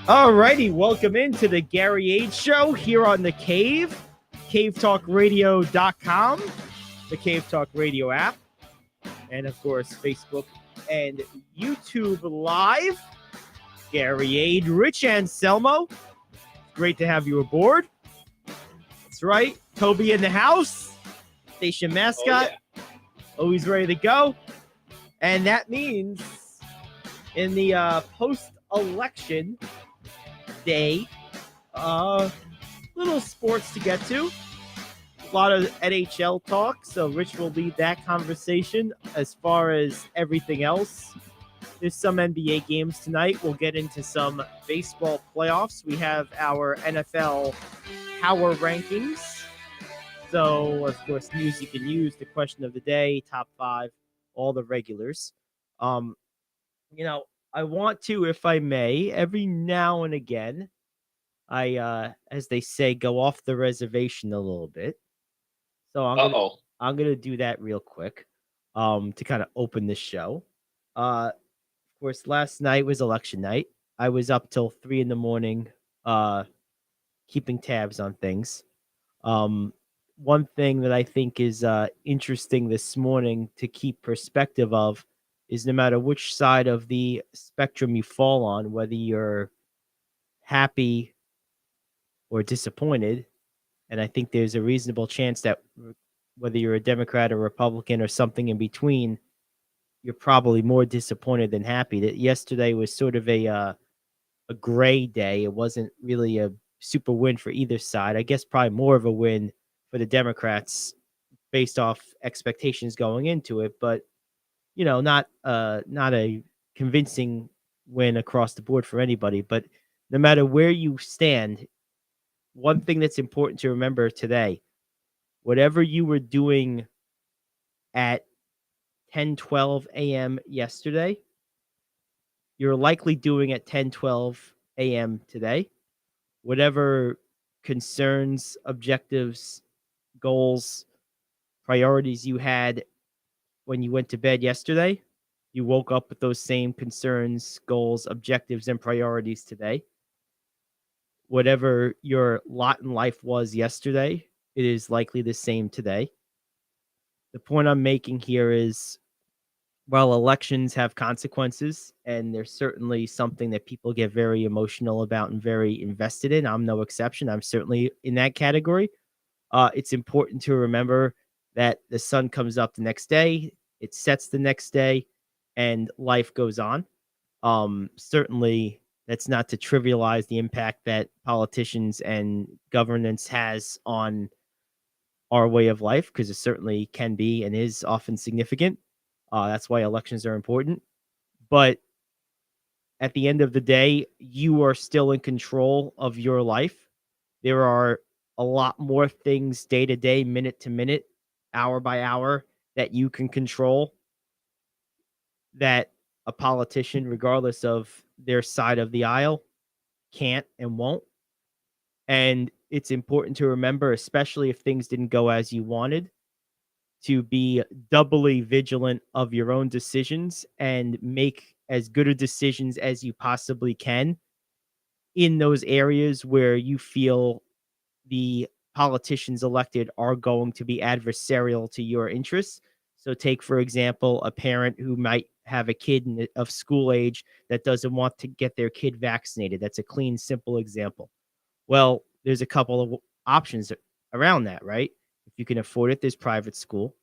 Alrighty, welcome into the Gary Ayd Show here on the Cave, cavetalkradio.com, the Cave Talk Radio app, and of course, Facebook and YouTube Live. Gary Ayd, Rich Anselmo, great to have you aboard. That's right, Toby in the house, station mascot, always ready to go. And that means in the post-election day, little sports to get to. A lot of NHL talk, so Rich will lead that conversation. As far as everything else, there's some NBA games tonight. We'll get into some baseball playoffs. We have our NFL power rankings. So, of course, news you can use, the question of the day, top 5, all the regulars. I want to, if I may, every now and again, as they say, go off the reservation a little bit. So I'm gonna do that real quick, to kind of open the show. Of course, last night was election night. I was up till 3 a.m, keeping tabs on things. One thing that I think is interesting this morning to keep perspective of is no matter which side of the spectrum you fall on, whether you're happy or disappointed, and I think there's a reasonable chance that whether you're a Democrat or Republican or something in between, you're probably more disappointed than happy. That yesterday was sort of a gray day. It wasn't really a super win for either side. I guess probably more of a win for the Democrats based off expectations going into it, but not a convincing win across the board for anybody. But no matter where you stand, one thing that's important to remember today, whatever you were doing at 10:12 a.m. yesterday, you're likely doing at 10:12 a.m. today. Whatever concerns, objectives, goals, priorities you had when you went to bed yesterday, you woke up with those same concerns, goals, objectives, and priorities today. Whatever your lot in life was yesterday, it is likely the same today. The point I'm making here is, while elections have consequences, and there's certainly something that people get very emotional about and very invested in, I'm no exception. I'm certainly in that category. It's important to remember that the sun comes up the next day, it sets the next day, and life goes on. Certainly, that's not to trivialize the impact that politicians and governance has on our way of life, because it certainly can be and is often significant. That's why elections are important. But at the end of the day, you are still in control of your life. There are a lot more things day to day, minute to minute, hour by hour that you can control that a politician, regardless of their side of the aisle, can't and won't. And it's important to remember, especially if things didn't go as you wanted, to be doubly vigilant of your own decisions and make as good a decisions as you possibly can in those areas where you feel the politicians elected are going to be adversarial to your interests. So take, for example, a parent who might have a kid of school age that doesn't want to get their kid vaccinated. That's a clean, simple example. Well, there's a couple of options around that, right? If you can afford it, there's private school.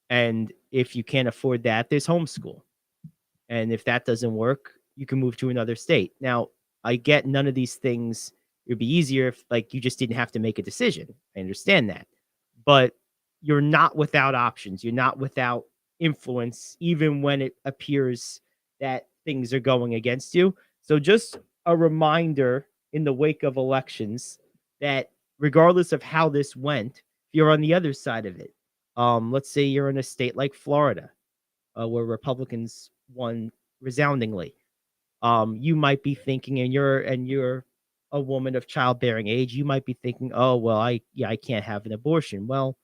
And if you can't afford that, there's homeschool. And if that doesn't work, you can move to another state. Now, I get none of these things. It would be easier if you just didn't have to make a decision. I understand that. But you're not without options. You're not without influence, even when it appears that things are going against you. So just a reminder in the wake of elections that regardless of how this went, if you're on the other side of it, let's say you're in a state like Florida, where Republicans won resoundingly. You might be thinking, and you're a woman of childbearing age, you might be thinking, oh, well, I can't have an abortion. Well,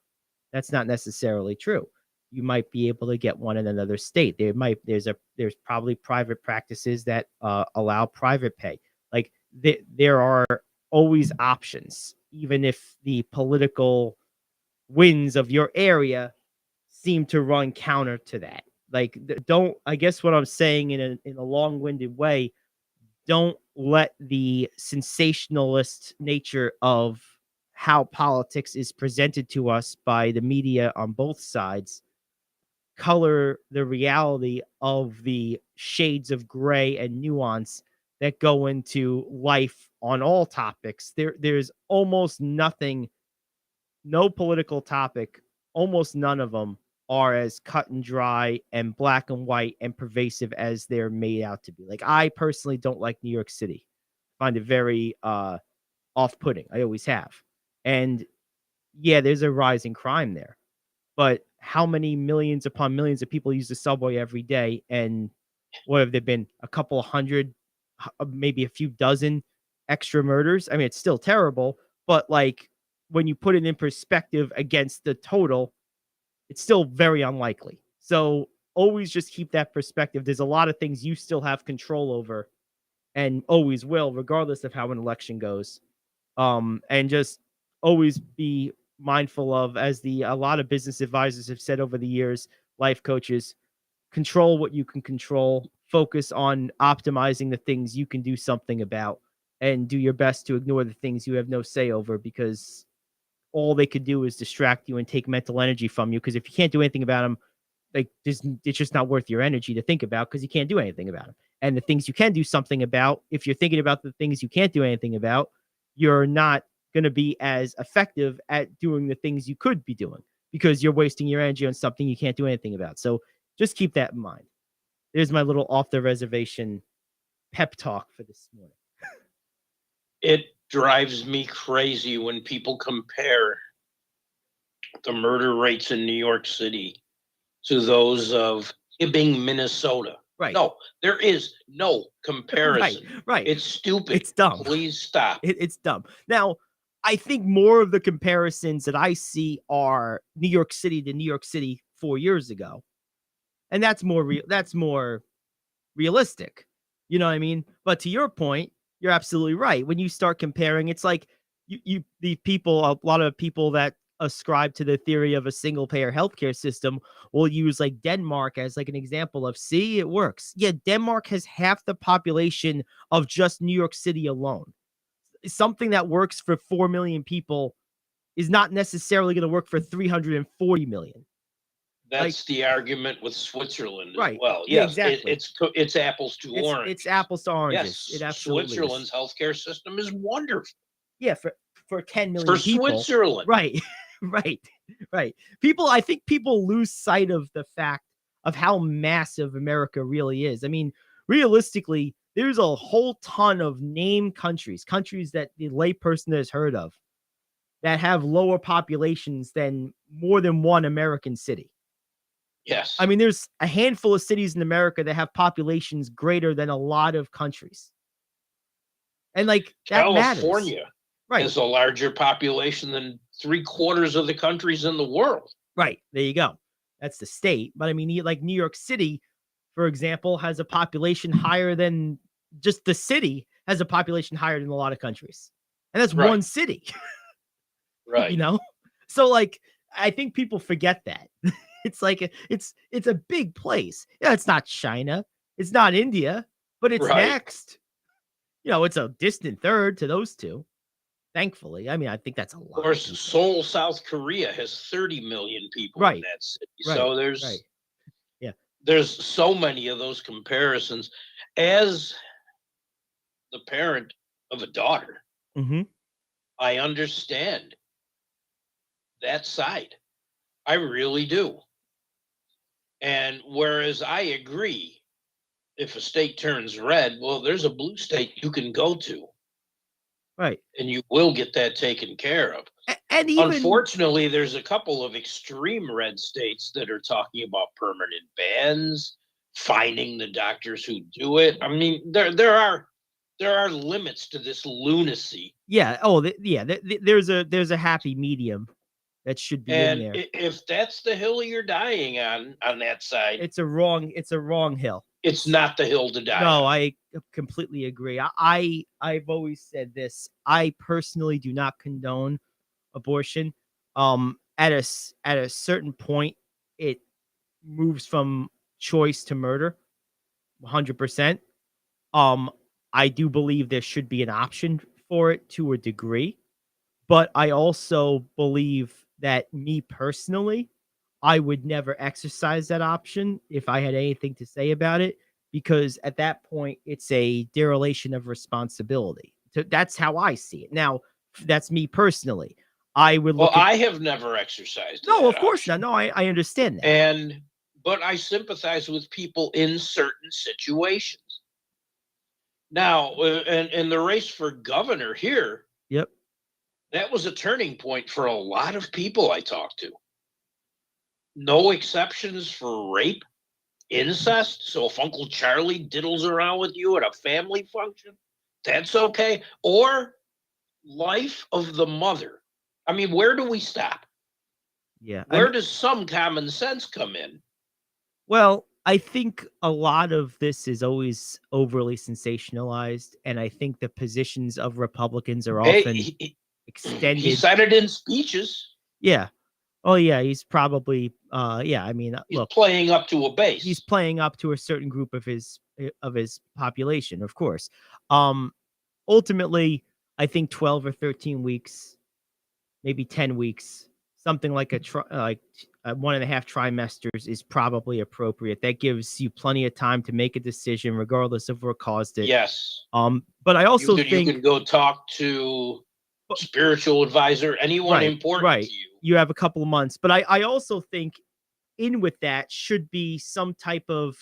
that's not necessarily true. You might be able to get one in another state. There's probably private practices that allow private pay. Like, there are always options, even if the political winds of your area seem to run counter to that. Like, don't, I guess what I'm saying in a long-winded way, don't let the sensationalist nature of how politics is presented to us by the media on both sides color the reality of the shades of gray and nuance that go into life on all topics. There's almost nothing, no political topic, almost none of them are as cut and dry and black and white and pervasive as they're made out to be. Like, I personally don't like New York City. Find it very off-putting. I always have. And yeah, there's a rise in crime there. But how many millions upon millions of people use the subway every day? And what have there been? A couple hundred, maybe a few dozen extra murders? I mean, it's still terrible, but like, when you put it in perspective against the total, it's still very unlikely. So always just keep that perspective. There's a lot of things you still have control over and always will, regardless of how an election goes. And just always be mindful of, as a lot of business advisors have said over the years, life coaches, control what you can control, focus on optimizing the things you can do something about, and do your best to ignore the things you have no say over, because all they could do is distract you and take mental energy from you. Because if you can't do anything about them, like, it's just not worth your energy to think about, because you can't do anything about them. And the things you can do something about, if you're thinking about the things you can't do anything about, you're not going to be as effective at doing the things you could be doing, because you're wasting your energy on something you can't do anything about. So just keep that in mind. There's my little off the reservation pep talk for this morning. It drives me crazy when people compare the murder rates in New York City to those of Hibbing, Minnesota. Right. No, there is no comparison. Right. It's stupid. It's dumb. Please stop. It's dumb. Now, I think more of the comparisons that I see are New York City to New York City 4 years ago. And that's more realistic. You know what I mean? But to your point, you're absolutely right. When you start comparing, it's like the people, a lot of people that ascribe to the theory of a single payer healthcare system will use like Denmark as like an example of, see, it works. Yeah, Denmark has half the population of just New York City alone. Something that works for 4 million people is not necessarily going to work for 340 million. That's the argument with Switzerland right. as well. Yeah, Yes, exactly. it's apples to oranges. It's apples to oranges. Yes, it absolutely Switzerland's is. healthcare system is wonderful. Yeah, for 10 million people. For Switzerland. Right. Right. I think people lose sight of the fact of how massive America really is. I mean, realistically, there's a whole ton of named countries that the layperson has heard of, that have lower populations than more than one American city. Yes. I mean, there's a handful of cities in America that have populations greater than a lot of countries. And like, that California matters. has a larger population than 3/4 of the countries in the world. Right. There you go. That's the state. But I mean, like New York City, for example, has a population higher than, just the city has a population higher than a lot of countries. And that's one city. Right. You know? So like, I think people forget that. It's like, it's a big place. Yeah, it's not China. It's not India, but it's next. You know, it's a distant third to those two. Thankfully. I mean, I think that's a lot. Of course, Seoul, South Korea has 30 million people in that city. So there's so many of those comparisons. As the parent of a daughter, I understand that side. I really do. And whereas I agree, if a state turns red, well, there's a blue state you can go to. Right. And you will get that taken care of. And even, unfortunately, there's a couple of extreme red states that are talking about permanent bans, fining the doctors who do it. I mean, there are limits to this lunacy. Yeah. Oh, there's a happy medium that should be in there. If that's the hill you're dying on that side, it's a wrong hill. it's not the hill to die No, on. I completely agree. I've always said this. I personally do not condone abortion. At a certain point, it moves from choice to murder, 100%. I do believe there should be an option for it to a degree, but I also believe that me personally, I would never exercise that option if I had anything to say about it, because at that point, it's a dereliction of responsibility. So that's how I see it. Now, that's me personally. I would Well, look at. I have never exercised No, that of course option. not. No, I understand that. But I sympathize with people in certain situations. Now, in the race for governor here, Yep. that was a turning point for a lot of people I talked to. No exceptions for rape, incest. So if Uncle Charlie diddles around with you at a family function, that's okay. Or life of the mother. I mean, where do we stop? Yeah. Where does some common sense come in? Well, I think a lot of this is always overly sensationalized, and I think the positions of Republicans are often He extended. said it in speeches. Yeah. Oh, yeah, he's probably, yeah, I mean, He's look, playing up to a base. he's playing up to a certain group of his population, of course. Um, Ultimately, I think 12 or 13 weeks, maybe 10 weeks, something like a 1.5 trimesters is probably appropriate. That gives you plenty of time to make a decision, regardless of what caused it. Yes. But I also you think can go talk to spiritual advisor, anyone important to you. You have a couple of months, but I also think in with that should be some type of.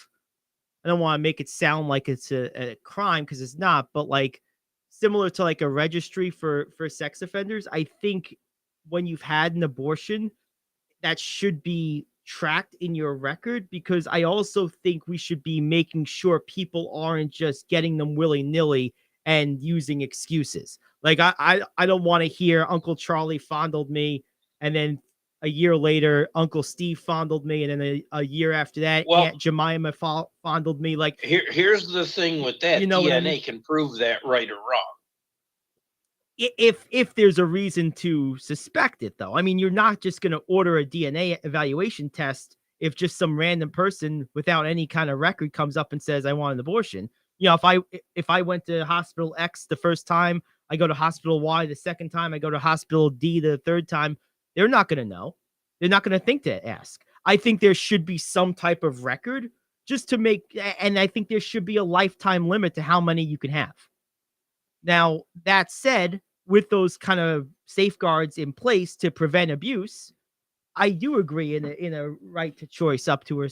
I don't want to make it sound like it's a crime because it's not, but like similar to like a registry for sex offenders. I think when you've had an abortion, that should be tracked in your record, because I also think we should be making sure people aren't just getting them willy-nilly and using excuses. Like I don't want to hear Uncle Charlie fondled me, and then a year later Uncle Steve fondled me, and then a year after that Aunt Jemima fondled me. Like, here's the thing with that, DNA I mean? Can prove that right or wrong. If there's a reason to suspect it, though. I mean, you're not just going to order a DNA evaluation test if just some random person without any kind of record comes up and says, I want an abortion. You know, if I went to hospital X the first time, I go to hospital Y the second time, I go to hospital D the third time, they're not going to know. They're not going to think to ask. I think there should be some type of record just to make, and I think there should be a lifetime limit to how many you can have. Now, that said, with those kind of safeguards in place to prevent abuse, I do agree in a right to choice up to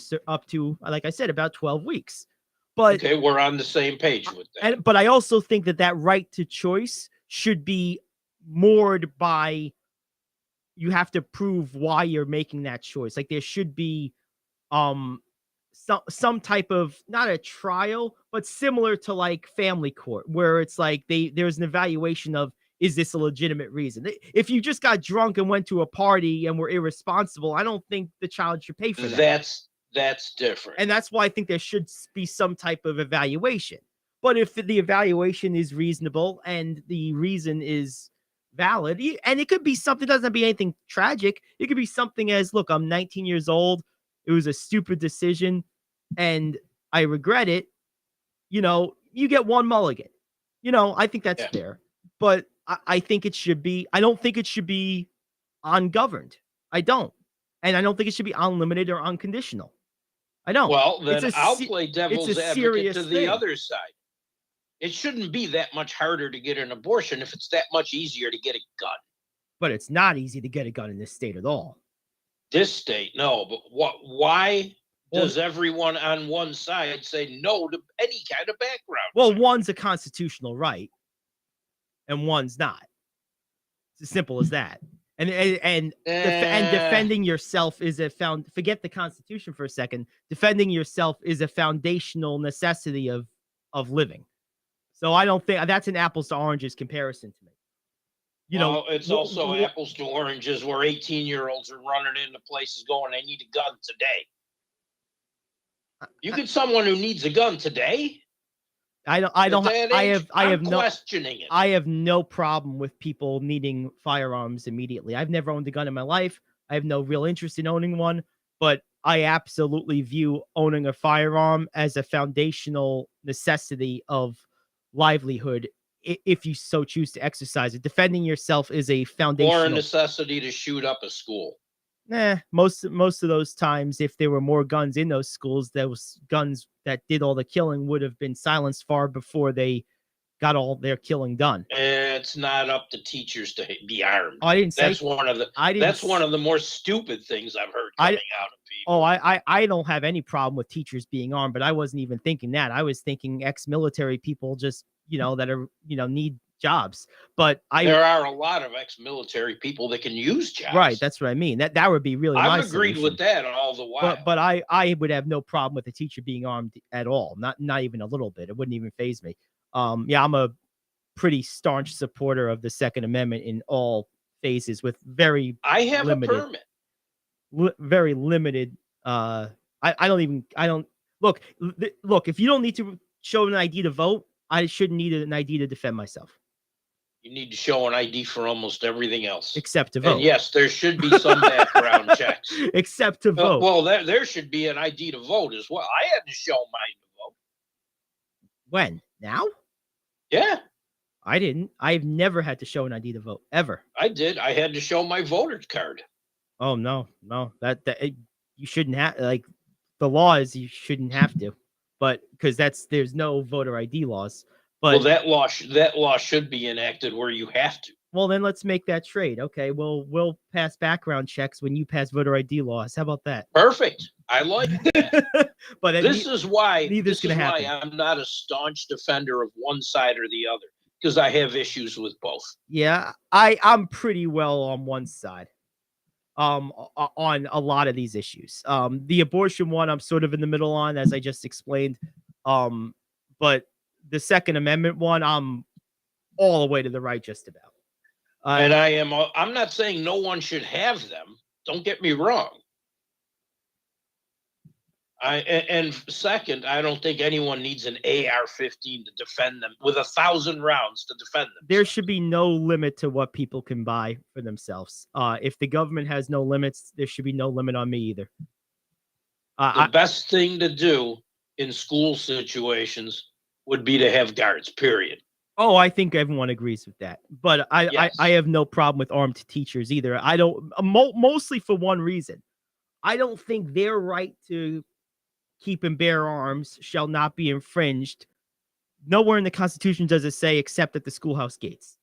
like I said, about 12 weeks. But okay, we're on the same page with that. But I also think that right to choice should be moored by, you have to prove why you're making that choice. Like there should be some type of, not a trial, but similar to like family court, where it's like there's an evaluation of, is this a legitimate reason? If you just got drunk and went to a party and were irresponsible, I don't think the child should pay for that. That's different. And that's why I think there should be some type of evaluation. But if the evaluation is reasonable and the reason is valid, and it could be something, doesn't have to be anything tragic. It could be something as, look, I'm 19 years old. It was a stupid decision and I regret it. You know, you get one mulligan. You know, I think that's fair. But I think it should be, I don't think it should be ungoverned. I don't. And I don't think it should be unlimited or unconditional. I don't. Well, then I'll play devil's advocate to the other side. It shouldn't be that much harder to get an abortion if it's that much easier to get a gun. But it's not easy to get a gun in this state at all. This state, no. But why does everyone on one side say no to any kind of background? Well, one's a constitutional right, and one's not. It's as simple as that. And defending yourself is forget the Constitution for a second. Defending yourself is a foundational necessity of living. So I don't think that's an apples to oranges comparison to me. You know, it's also apples to oranges where 18-year-olds are running into places going, I need a gun today. You get someone who needs a gun today. I have no problem with people needing firearms immediately. I've never owned a gun in my life. I have no real interest in owning one, but I absolutely view owning a firearm as a foundational necessity of livelihood if you so choose to exercise it. Defending yourself is a foundational, or a necessity to shoot up a school. Most of those times, if there were more guns in those schools, those guns that did all the killing would have been silenced far before they got all their killing done. It's not up to teachers to be armed. I didn't say that's one of the more stupid things I've heard coming out of people. Oh, I don't have any problem with teachers being armed, but I wasn't even thinking that. I was thinking ex-military people just, that are, need jobs. But there are a lot of ex-military people that can use jobs. Right, that's what I mean. That would be really I've my agreed solution. with that all the while. But I would have no problem with a teacher being armed at all. Not even a little bit. It wouldn't even faze me. Yeah, I'm a pretty staunch supporter of the Second Amendment in all phases with very a permit. Very limited. I don't look, if you don't need to show an ID to vote, I shouldn't need an ID to defend myself. You need to show an ID for almost everything else. Except to vote. And yes, there should be some background checks. Except to vote. Well, there should be an ID to vote as well. I had to show mine to vote. When? Now? Yeah. I didn't. I've never had to show an ID to vote, ever. I did. I had to show my voter card. Oh, no. That you shouldn't have, the law is you shouldn't have to. But because there's no voter ID laws. But that law should be enacted where you have to. Well, then let's make that trade. Okay, well, we'll pass background checks when you pass voter ID laws. How about that? Perfect. I like that. But this is why happen. I'm not a staunch defender of one side or the other, because I have issues with both. Yeah, I'm pretty well on one side. On a lot of these issues. The abortion one, I'm sort of in the middle on, as I just explained. But the Second Amendment one, I'm all the way to the right, just about. And I'm not saying no one should have them. Don't get me wrong. And second, I don't think anyone needs an AR-15 to defend them with 1,000 rounds to defend them. There should be no limit to what people can buy for themselves. If the government has no limits, there should be no limit on me either. The best thing to do in school situations would be to have guards, period. Oh, I think everyone agrees with that. But I have no problem with armed teachers either. I don't, mostly for one reason. I don't think their right to keep and bear arms shall not be infringed. Nowhere in the Constitution does it say except at the schoolhouse gates.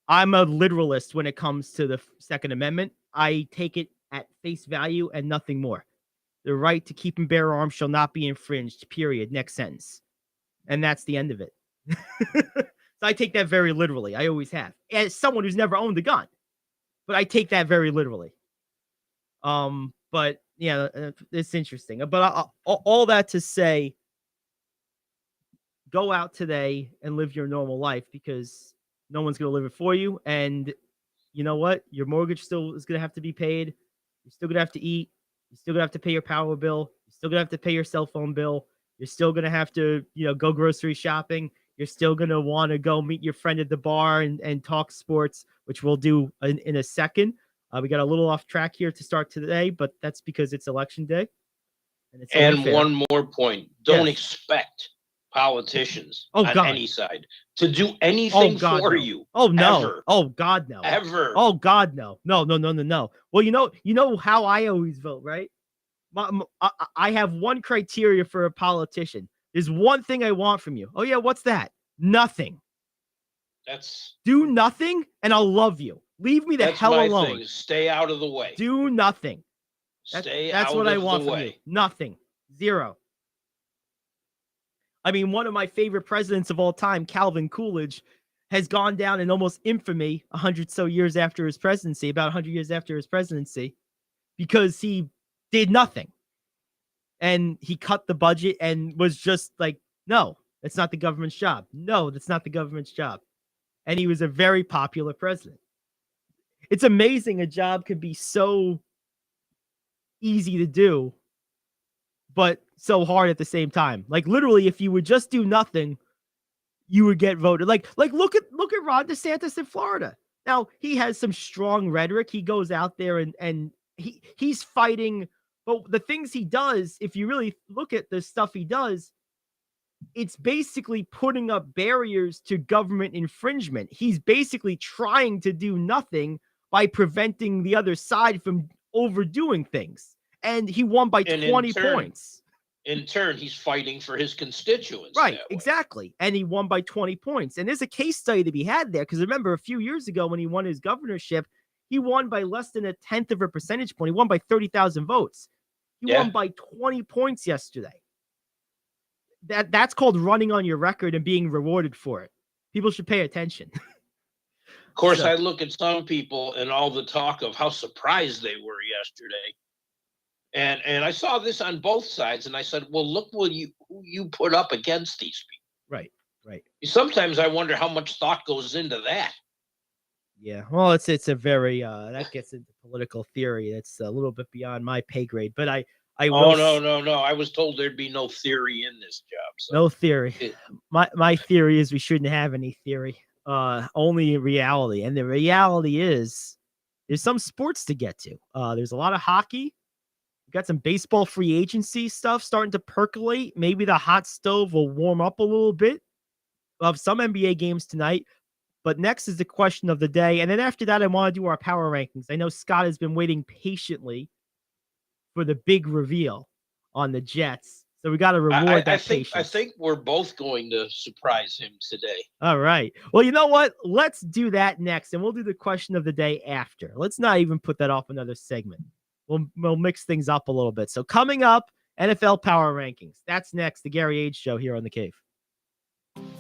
I'm a literalist when it comes to the Second Amendment. I take it at face value and nothing more. The right to keep and bear arms shall not be infringed, period. Next sentence. And that's the end of it. So I take that very literally. I always have. As someone who's never owned a gun. But I take that very literally. But yeah, it's interesting. But all that to say, go out today and live your normal life, because no one's going to live it for you. And you know what? Your mortgage still is going to have to be paid. You're still going to have to eat. You're still going to have to pay your power bill. You're still going to have to pay your cell phone bill. You're still going to have to, go grocery shopping. You're still going to want to go meet your friend at the bar and talk sports, which we'll do in a second. We got a little off track here to start today, but that's because it's election day. And one more point. Don't expect politicians on any side to do anything for you. Oh, no. Ever. Oh, God, no. Ever. Oh, God, no. No. Well, you know how I always vote, right? I have one criteria for a politician. There's one thing I want from you. Oh, yeah, what's that? Nothing. Do nothing, and I'll love you. Leave me the hell alone. Thing. Stay out of the way. Do nothing. That's what I want from you. Nothing. Zero. I mean, one of my favorite presidents of all time, Calvin Coolidge, has gone down in almost infamy 100 so years after his presidency, about 100 years after his presidency, because he did nothing. And he cut the budget and was just like, no, that's not the government's job. No, that's not the government's job. And he was a very popular president. It's amazing a job could be so easy to do, but so hard at the same time. Like literally, if you would just do nothing, you would get voted. Like look at Ron DeSantis in Florida. Now he has some strong rhetoric. He goes out there and he's fighting. But the things he does, if you really look at the stuff he does, it's basically putting up barriers to government infringement. He's basically trying to do nothing by preventing the other side from overdoing things. And he won by 20 points. In turn, he's fighting for his constituents. Right, exactly. And he won by 20 points. And there's a case study to be had there. Because remember, a few years ago when he won his governorship, he won by less than 1/10 of a percentage point. He won by 30,000 votes. He won by 20 points yesterday. That's called running on your record and being rewarded for it. People should pay attention. Of course, I look at some people and all the talk of how surprised they were yesterday. And I saw this on both sides, and I said, well, look who you put up against these people. Right. Sometimes I wonder how much thought goes into that. Yeah, well, it's a very that gets into political theory. It's a little bit beyond my pay grade, but I will. No. I was told there'd be no theory in this job. So. No theory. My theory is we shouldn't have any theory. Only reality. And the reality is there's some sports to get to. There's a lot of hockey. We got some baseball free agency stuff starting to percolate. Maybe the hot stove will warm up a little bit. We'll have some NBA games tonight. But next is the question of the day. And then after that, I want to do our power rankings. I know Scott has been waiting patiently for the big reveal on the Jets. So we got to reward that patience. I think we're both going to surprise him today. All right. Well, you know what? Let's do that next, and we'll do the question of the day after. Let's not even put that off another segment. We'll mix things up a little bit. So coming up, NFL Power Rankings. That's next, the Gary Ayd Show here on The Cave.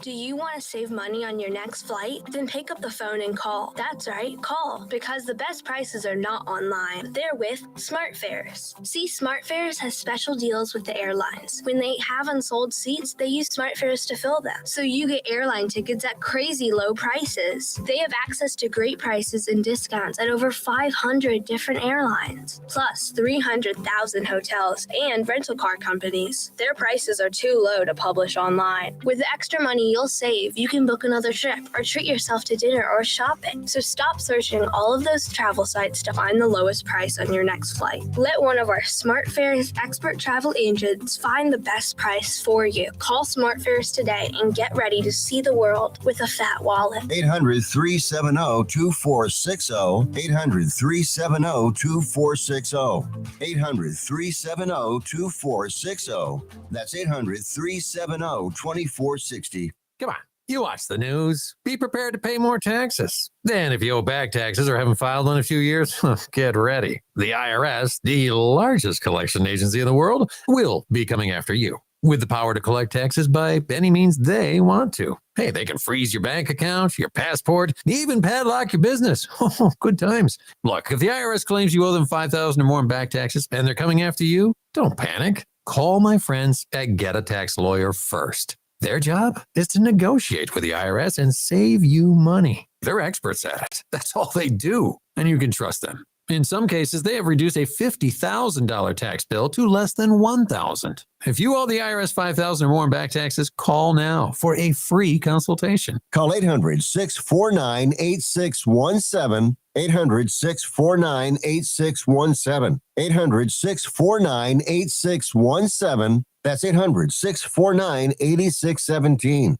Do you want to save money on your next flight? Then pick up the phone and call. That's right, call. Because the best prices are not online. They're with SmartFares. See, SmartFares has special deals with the airlines. When they have unsold seats, they use SmartFares to fill them. So you get airline tickets at crazy low prices. They have access to great prices and discounts at over 500 different airlines. Plus 300,000 hotels and rental car companies. Their prices are too low to publish online. With the extra money you'll save, you can book another trip or treat yourself to dinner or shopping. So stop searching all of those travel sites to find the lowest price on your next flight. Let one of our SmartFares expert travel agents find the best price for you. Call SmartFares today and get ready to see the world with a fat wallet. 800-370-2460. 800-370-2460. 800-370-2460. That's 800-370-2460. Come on, you watch the news. Be prepared to pay more taxes. Then if you owe back taxes or haven't filed in a few years, get ready. The IRS, the largest collection agency in the world, will be coming after you with the power to collect taxes by any means they want to. Hey, they can freeze your bank account, your passport, even padlock your business. Oh, good times. Look, if the IRS claims you owe them $5,000 or more in back taxes and they're coming after you, don't panic. Call my friends at Get a Tax Lawyer first. Their job is to negotiate with the IRS and save you money. They're experts at it. That's all they do, and you can trust them. In some cases, they have reduced a $50,000 tax bill to less than $1,000. If you owe the IRS $5,000 or more in back taxes, call now for a free consultation. Call 800-649-8617. 800-649-8617. 800-649-8617. That's 800-649-8617.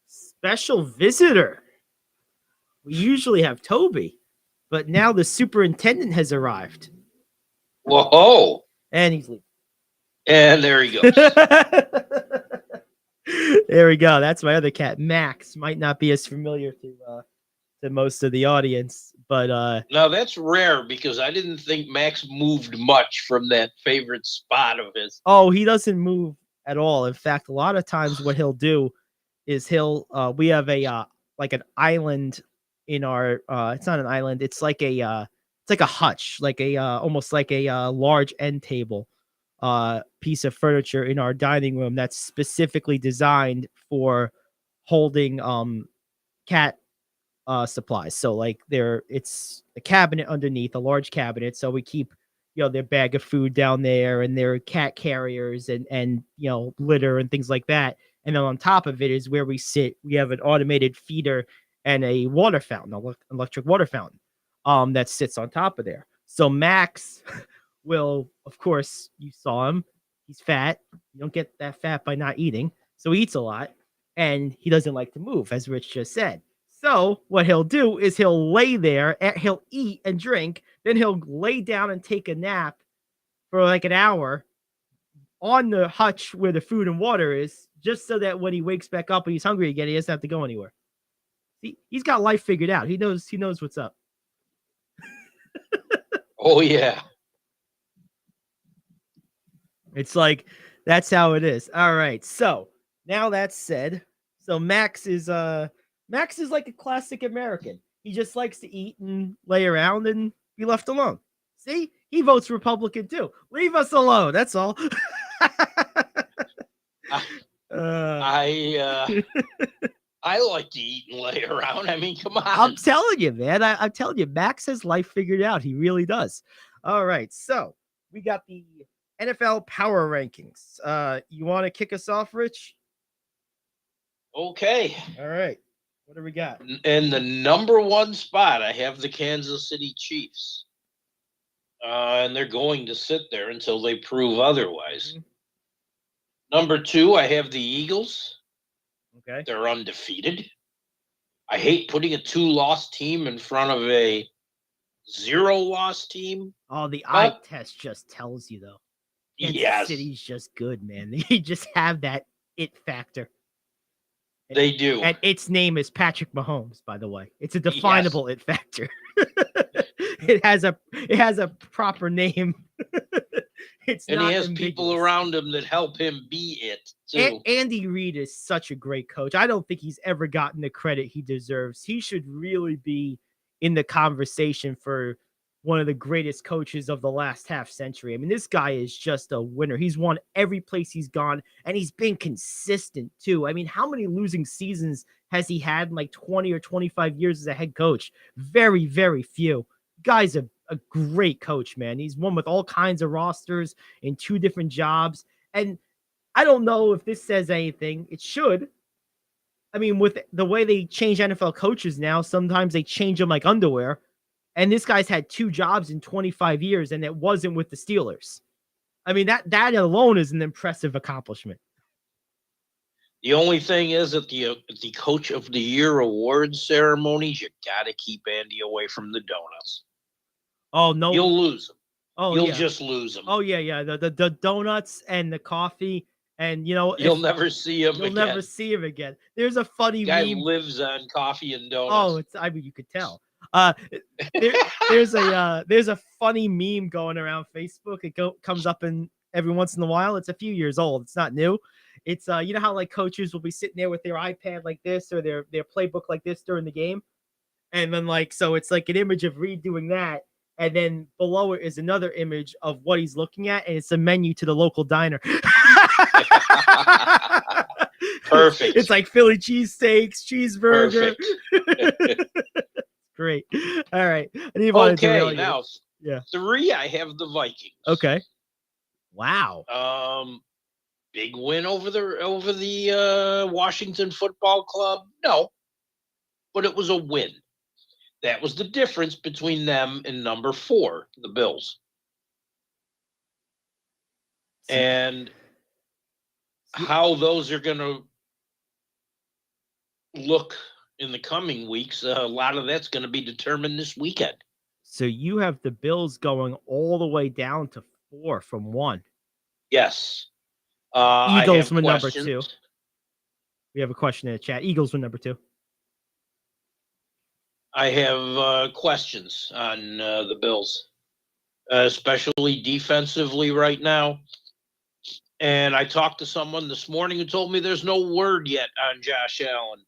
Special visitor. We usually have Toby, but now the superintendent has arrived. Whoa. And he's leaving. And there he goes. There we go. That's my other cat, Max. Might not be as familiar to most of the audience, but now that's rare because I didn't think Max moved much from that favorite spot of his. Oh, he doesn't move at all. In fact, a lot of times what he'll do is we have a like an island in our it's not an island, it's like a hutch, like a almost like a large end table piece of furniture in our dining room that's specifically designed for holding cat supplies. So like it's a cabinet underneath, a large cabinet. So we keep, their bag of food down there and their cat carriers and litter and things like that. And then on top of it is where we sit. We have an automated feeder and a water fountain, electric water fountain, that sits on top of there. So Max will, of course, you saw him. He's fat. You don't get that fat by not eating. So he eats a lot and he doesn't like to move, as Rich just said. So what he'll do is he'll lay there, he'll eat and drink, then he'll lay down and take a nap for like an hour on the hutch where the food and water is, just so that when he wakes back up and he's hungry again, he doesn't have to go anywhere. He's got life figured out. He knows what's up. Oh yeah. It's like, that's how it is. All right. So now that's said, so Max is like a classic American. He just likes to eat and lay around and be left alone. See, he votes Republican too. Leave us alone. That's all. I like to eat and lay around. I mean, come on. I'm telling you, man. I'm telling you, Max has life figured out. He really does. All right. So we got the NFL power rankings. You want to kick us off, Rich? Okay. All right. What do we got? In the number 1 spot, I have the Kansas City Chiefs. And they're going to sit there until they prove otherwise. Mm-hmm. Number 2, I have the Eagles. Okay. They're undefeated. I hate putting a 2-loss team in front of a 0-loss team. Oh, the eye test just tells you, though. Kansas City's just good, man. They just have that it factor. They do. And its name is Patrick Mahomes, by the way. It's a definable it factor. It has a proper name. And he has people around him that help him be it too. Andy Reid is such a great coach. I don't think he's ever gotten the credit he deserves. He should really be in the conversation for one of the greatest coaches of the last half century. I mean, this guy is just a winner. He's won every place he's gone, and he's been consistent too. I mean, how many losing seasons has he had in like 20 or 25 years as a head coach? Very, very few. Guy's a great coach, man. He's won with all kinds of rosters in 2 different jobs. And I don't know if this says anything. It should. I mean, with the way they change NFL coaches now, sometimes they change them like underwear. And this guy's had 2 jobs in 25 years, and it wasn't with the Steelers. I mean, that alone is an impressive accomplishment. The only thing is at the Coach of the Year awards ceremonies, you got to keep Andy away from the donuts. Oh, no. You'll lose them. Oh, You'll just lose them. Oh, yeah. The donuts and the coffee, and, you'll never see him again. You'll never see him again. There's a funny guy meme. Lives on coffee and donuts. Oh, you could tell. There's a funny meme going around Facebook. It comes up every once in a while. It's a few years old. It's not new. It's you know how like coaches will be sitting there with their iPad like this or their playbook like this during the game, and then so it's like an image of Reed doing that, and then below it is another image of what he's looking at, and it's a menu to the local diner. Perfect. It's like Philly cheesesteaks, cheeseburger. Great. All right. Okay, now 3, I have the Vikings. Okay. Wow. Big win over the Washington Football Club? No. But it was a win. That was the difference between them and number 4, the Bills. And how those are going to look in the coming weeks, a lot of that's going to be determined this weekend. So you have the Bills going all the way down to 4 from 1. Yes. Eagles were number 2. We have a question in the chat. Eagles were number 2. I have questions on the Bills, especially defensively right now. And I talked to someone this morning who told me there's no word yet on Josh Allen,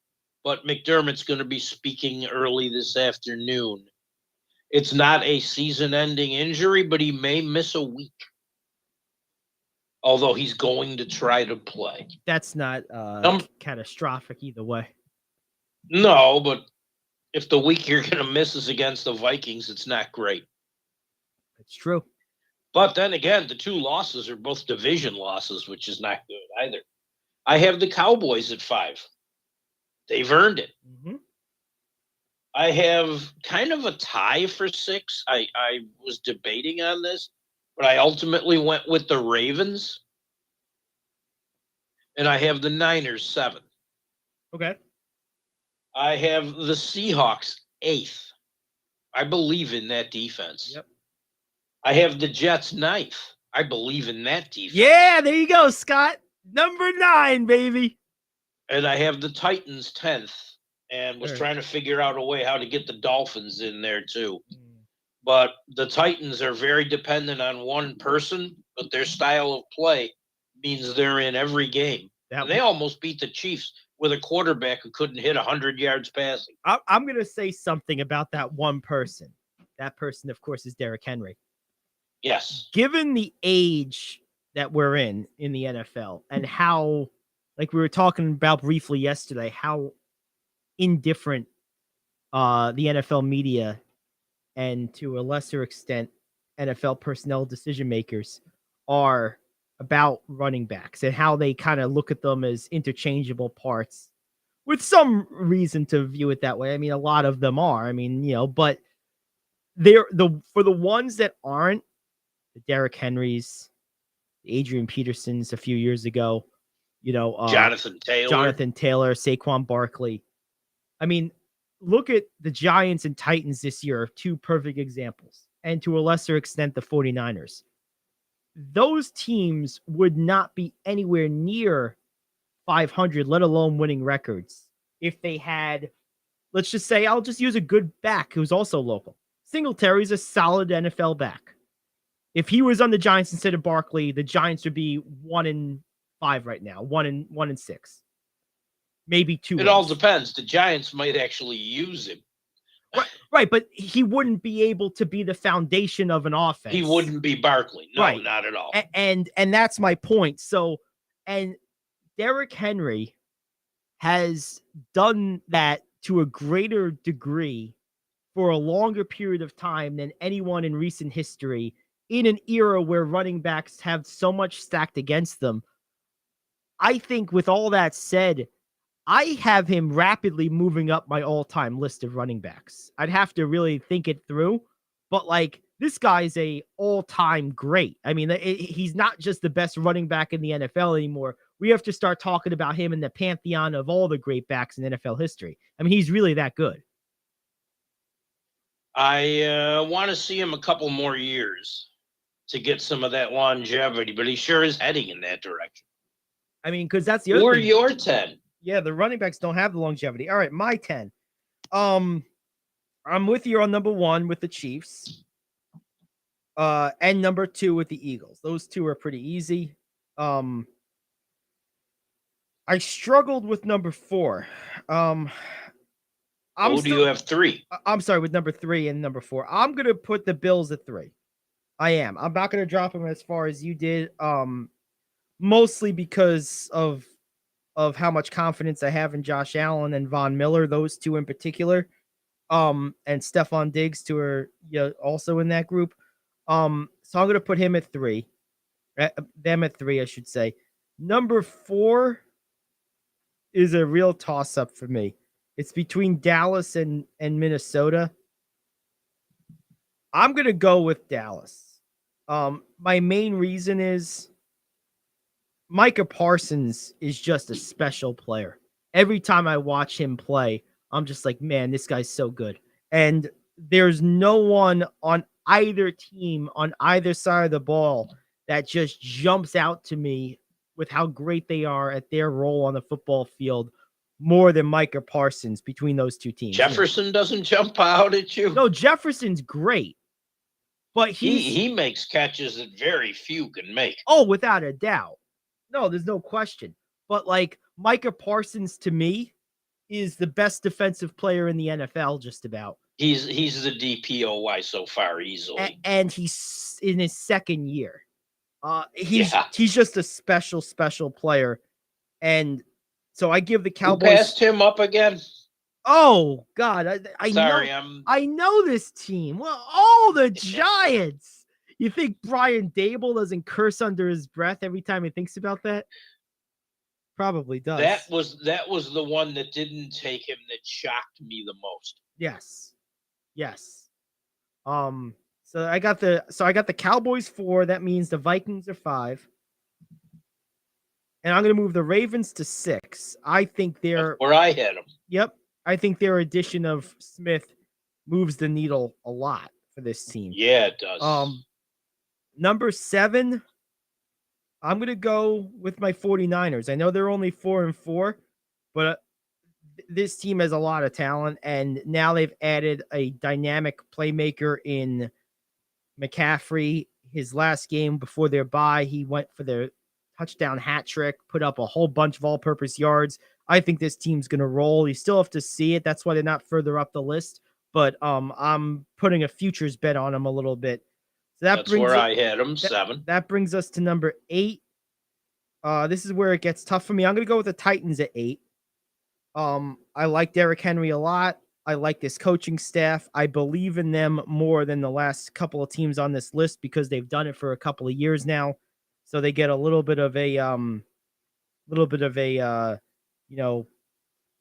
but McDermott's going to be speaking early this afternoon. It's not a season-ending injury, but he may miss a week. Although he's going to try to play. That's not catastrophic either way. No, but if the week you're going to miss is against the Vikings, it's not great. It's true. But then again, the 2 losses are both division losses, which is not good either. I have the Cowboys at 5. They've earned it. Mm-hmm. I have kind of a tie for 6. I was debating on this, but I ultimately went with the Ravens. And I have the Niners 7. Okay. I have the Seahawks 8th. I believe in that defense. Yep. I have the Jets 9th. I believe in that defense. Yeah, there you go, Scott. Number 9, baby. And I have the Titans 10th, and was trying to figure out a way how to get the Dolphins in there too. But the Titans are very dependent on one person, but their style of play means they're in every game. And they almost beat the Chiefs with a quarterback who couldn't hit 100 yards passing. I'm going to say something about that one person. That person, of course, is Derrick Henry. Yes. Given the age that we're in the NFL and how, like we were talking about briefly yesterday, how indifferent the NFL media and to a lesser extent NFL personnel decision makers are about running backs and how they kind of look at them as interchangeable parts, with some reason to view it that way. I mean, a lot of them are. I mean, but for the ones that aren't, the Derrick Henrys, the Adrian Petersons a few years ago, Jonathan Taylor, Saquon Barkley. I mean, look at the Giants and Titans this year, 2 perfect examples, and to a lesser extent, the 49ers. Those teams would not be anywhere near 500, let alone winning records, if they had, let's just say, I'll just use a good back who's also local. Singletary's a solid NFL back. If he was on the Giants instead of Barkley, the Giants would be 1-5 right now, 1-6, maybe 2. It all depends. The Giants might actually use him. Right, but he wouldn't be able to be the foundation of an offense. He wouldn't be Barkley. No, right. Not at all. And that's my point. So, and Derrick Henry has done that to a greater degree for a longer period of time than anyone in recent history, in an era where running backs have so much stacked against them. I think with all that said, I have him rapidly moving up my all-time list of running backs. I'd have to really think it through, but this guy's a all-time great. I mean, he's not just the best running back in the NFL anymore. We have to start talking about him in the pantheon of all the great backs in NFL history. I mean, he's really that good. I want to see him a couple more years to get some of that longevity, but he sure is heading in that direction. I mean, because that's the other thing. Your 10. Yeah, the running backs don't have the longevity. All right, my 10. I'm with you on number 1 with the Chiefs. And number 2 with the Eagles. Those 2 are pretty easy. I struggled with number 4. Do you have 3? I'm sorry, with number 3 and number 4. I'm gonna put the Bills at 3. I am. I'm not gonna drop them as far as you did. Mostly because of how much confidence I have in Josh Allen and Von Miller, those 2 in particular. And Stephon Diggs, who are also in that group. So I'm going to put him at 3. Them at 3, I should say. Number 4 is a real toss-up for me. It's between Dallas and Minnesota. I'm going to go with Dallas. My main reason is Micah Parsons is just a special player. Every time I watch him play, I'm just like, man, this guy's so good. And there's no one on either team, on either side of the ball, that just jumps out to me with how great they are at their role on the football field more than Micah Parsons between those 2 teams. Jefferson doesn't jump out at you? No, Jefferson's great. But he makes catches that very few can make. Oh, without a doubt. No, there's no question. But Micah Parsons to me is the best defensive player in the NFL, just about. He's the DPOY so far easily. And he's in his 2nd year. He's just a special player. And so I give the Cowboys. Who passed him up again? Oh God. I Sorry, know this team. Well, the Giants. You think Brian Dable doesn't curse under his breath every time he thinks about that? Probably does. That was the one that didn't take him that shocked me the most. Yes. So I got the Cowboys 4. That means the Vikings are 5. And I'm going to move the Ravens to 6. I think they're where I had them. Yep. I think their addition of Smith moves the needle a lot for this team. Yeah, it does. Number 7, I'm going to go with my 49ers. I know they're only 4-4, but this team has a lot of talent, and now they've added a dynamic playmaker in McCaffrey. His last game before their bye, he went for their touchdown hat trick, put up a whole bunch of all-purpose yards. I think this team's going to roll. You still have to see it. That's why they're not further up the list. But I'm putting a futures bet on them a little bit. So that's where I had them, 7. That brings us to number 8. This is where it gets tough for me. I'm going to go with the Titans at 8. I like Derrick Henry a lot. I like this coaching staff. I believe in them more than the last couple of teams on this list because they've done it for a couple of years now. So they get a little bit of a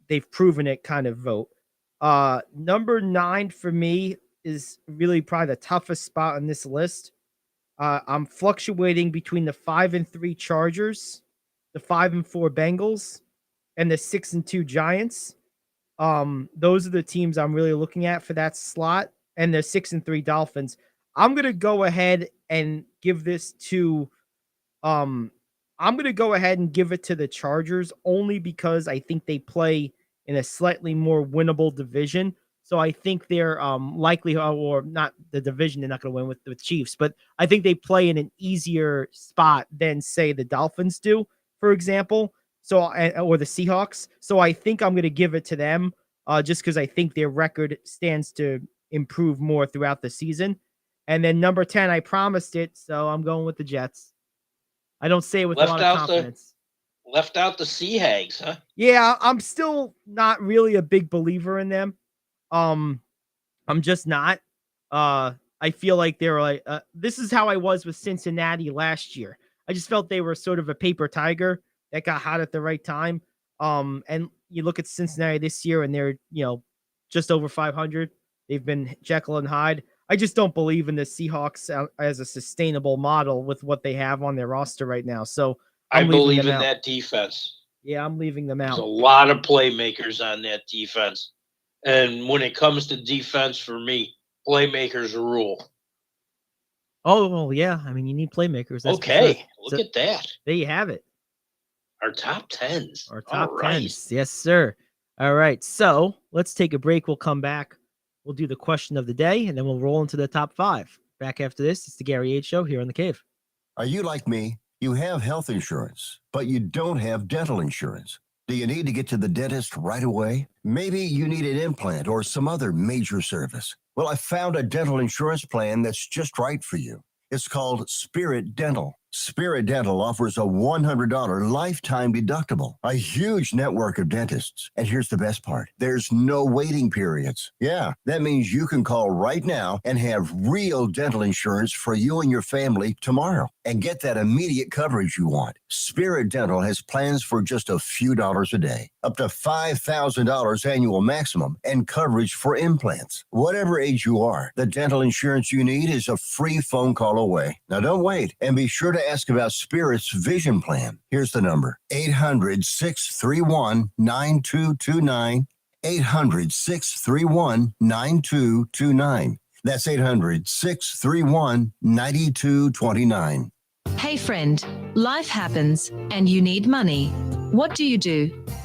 they've proven it kind of vote. Number 9 for me is really probably the toughest spot on this list. I'm fluctuating between the 5-3 Chargers, the 5-4 Bengals, and the 6-2 Giants. Those are the teams I'm really looking at for that slot, and the 6-3 Dolphins. I'm gonna go ahead and give this to the Chargers only because I think they play in a slightly more winnable division. So I think they're likely, or not the division, they're not going to win with the Chiefs, but I think they play in an easier spot than, say, the Dolphins do, for example, or the Seahawks. So I think I'm going to give it to them just because I think their record stands to improve more throughout the season. And then number 10, I promised it, so I'm going with the Jets. I don't say it with a lot of confidence. Left out the Seahags, huh? Yeah, I'm still not really a big believer in them. I'm just not. I feel like they're like this is how I was with Cincinnati last year. I just felt they were sort of a paper tiger that got hot at the right time. And you look at Cincinnati this year and they're, just over 500. They've been Jekyll and Hyde. I just don't believe in the Seahawks as a sustainable model with what they have on their roster right now. So I believe in that defense. Yeah, I'm leaving them out. There's a lot of playmakers on that defense. And when it comes to defense, for me, playmakers rule. Oh, well, yeah. I mean, you need playmakers. Okay, look at that. There you have it. Our top 10s. Our top 10s. Yes, sir. All right. So let's take a break. We'll come back. We'll do the question of the day, and then we'll roll into the top 5. Back after this, it's the Gary Ayd Show here on The Cave. Are you like me? You have health insurance, but you don't have dental insurance. Do you need to get to the dentist right away? Maybe you need an implant or some other major service. Well, I found a dental insurance plan that's just right for you. It's called Spirit Dental. Spirit Dental offers a $100 lifetime deductible, a huge network of dentists. And here's the best part. There's no waiting periods. Yeah, that means you can call right now and have real dental insurance for you and your family tomorrow and get that immediate coverage you want. Spirit Dental has plans for just a few dollars a day, up to $5,000 annual maximum, and coverage for implants. Whatever age you are, the dental insurance you need is a free phone call away. Now don't wait, and be sure to ask about Spirit's vision plan. Here's the number: 800-631-9229. 800-631-9229. That's 800-631-9229. Hey friend, life happens and you need money. What do?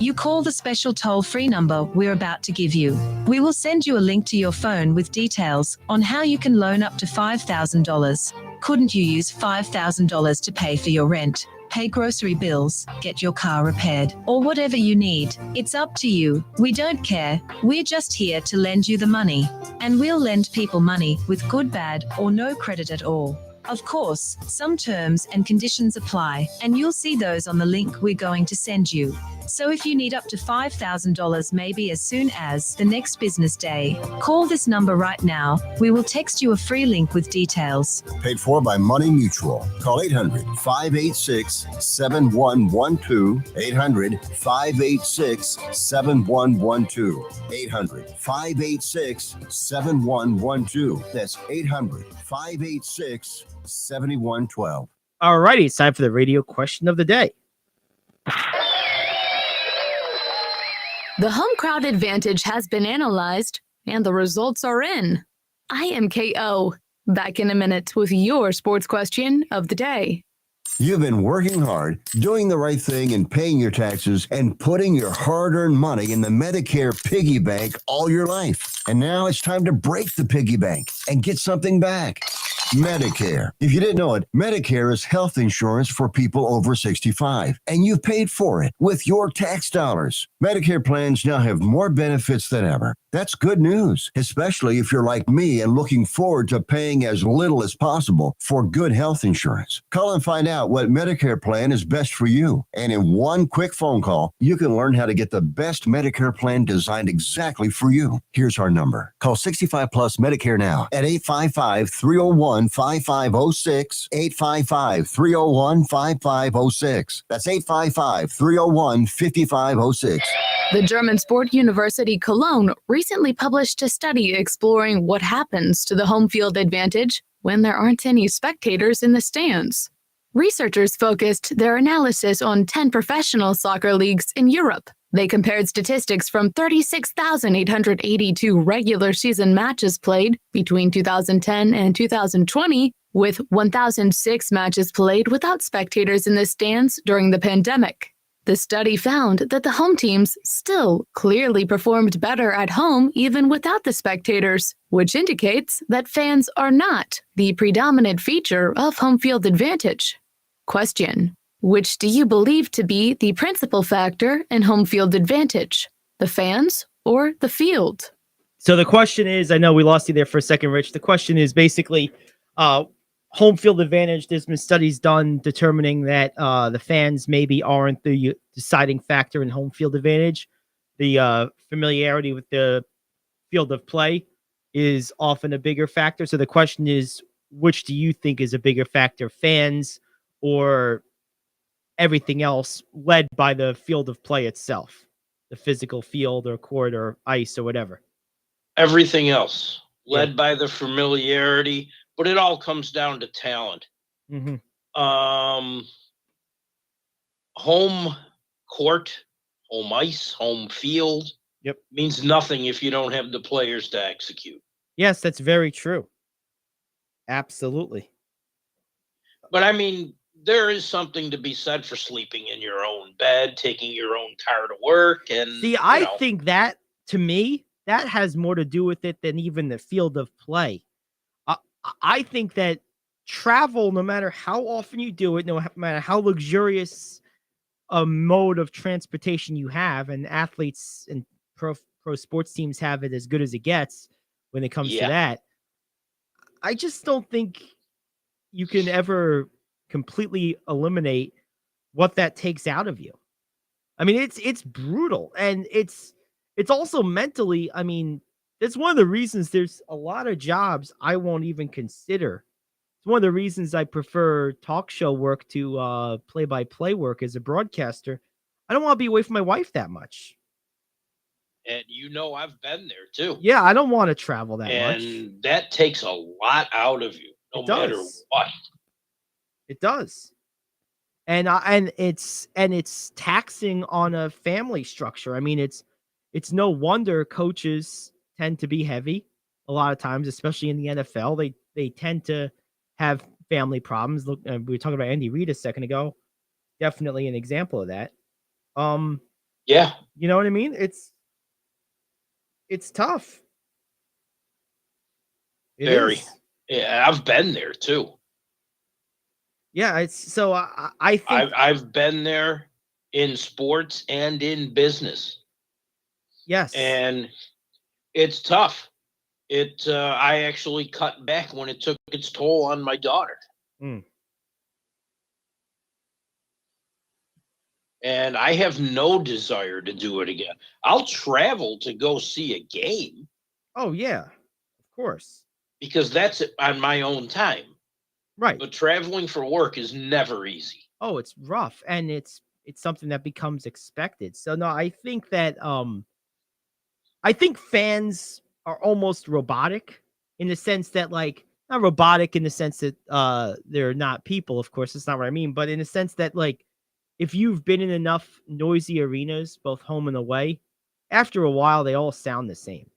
You call the special toll-free number we're about to give you. We will send you a link to your phone with details on how you can loan up to $5,000. Couldn't you use $5,000 to pay for your rent, pay grocery bills, get your car repaired, or whatever you need? It's up to you. We don't care. We're just here to lend you the money. And we'll lend people money with good, bad, or no credit at all. Of course, some terms and conditions apply, and you'll see those on the link we're going to send you. So if you need up to $5,000 maybe as soon as the next business day, call this number right now. We will text you a free link with details. Paid for by Money Mutual. Call 800-586-7112. 800-586-7112. 800-586-7112. That's 800-586-7112. All righty, it's time for the radio question of the day. The home crowd advantage has been analyzed, and the results are in. I am KO. Back in a minute with your sports question of the day. You've been working hard, doing the right thing, and paying your taxes, and putting your hard-earned money in the Medicare piggy bank all your life. And now it's time to break the piggy bank and get something back. Medicare. If you didn't know it, Medicare is health insurance for people over 65, and you paid for it with your tax dollars. Medicare plans now have more benefits than ever. That's good news, especially if you're like me and looking forward to paying as little as possible for good health insurance. Call and find out what Medicare plan is best for you. And in one quick phone call, you can learn how to get the best Medicare plan designed exactly for you. Here's our number. Call 65 Plus Medicare now at 855-301-5506, 855-301-5506. That's 855-301-5506. The German Sport University Cologne recently published a study exploring what happens to the home field advantage when there aren't any spectators in the stands. Researchers focused their analysis on 10 professional soccer leagues in Europe. They compared statistics from 36,882 regular season matches played between 2010 and 2020 with 1,006 matches played without spectators in the stands during the pandemic. The study found that the home teams still clearly performed better at home even without the spectators, which indicates that fans are not the predominant feature of home field advantage. Question: which do you believe to be the principal factor in home field advantage, the fans or the field? So the question is, I know we lost you there for a second, Rich. The question is basically home field advantage. There's been studies done determining that the fans maybe aren't the deciding factor in home field advantage. The familiarity with the field of play is often a bigger factor. So the question is, which do you think is a bigger factor, fans or everything else led by the field of play itself, the physical field or court or ice or whatever? Everything else led by the familiarity, but it all comes down to talent. Mm-hmm. Home court, home ice, home field means nothing if you don't have the players to execute. Yes, that's very true. Absolutely. But I mean, there is something to be said for sleeping in your own bed, taking your own car to work. And see, I think that, to me, that has more to do with it than even the field of play. I think that travel, no matter how often you do it, no matter how luxurious a mode of transportation you have, and athletes and pro sports teams have it as good as it gets when it comes to that, I just don't think you can ever completely eliminate what that takes out of you. I mean, it's brutal, and it's also mentally, I mean, that's one of the reasons there's a lot of jobs I won't even consider. It's one of the reasons I prefer talk show work to play-by-play work as a broadcaster. I don't want to be away from my wife that much. And I've been there too. Yeah, I don't want to travel that much. And that takes a lot out of you, no matter what. It does. And it's taxing on a family structure. I mean, it's no wonder coaches tend to be heavy a lot of times, especially in the NFL. They tend to have family problems. Look, we were talking about Andy Reid a second ago. Definitely an example of that. Yeah. You know what I mean? It's tough. Very. Yeah, I've been there too. Yeah, I think I've been there in sports and in business. Yes. And it's tough. I actually cut back when it took its toll on my daughter. And I have no desire to do it again. I'll travel to go see a game. Oh, yeah, of course. Because that's on my own time. Right. But traveling for work is never easy. Oh, it's rough, and it's something that becomes expected. So no, I think that I think fans are almost robotic in the sense that, like, not robotic in the sense that they're not people, of course, that's not what I mean, but in the sense that, like, if you've been in enough noisy arenas, both home and away, after a while they all sound the same.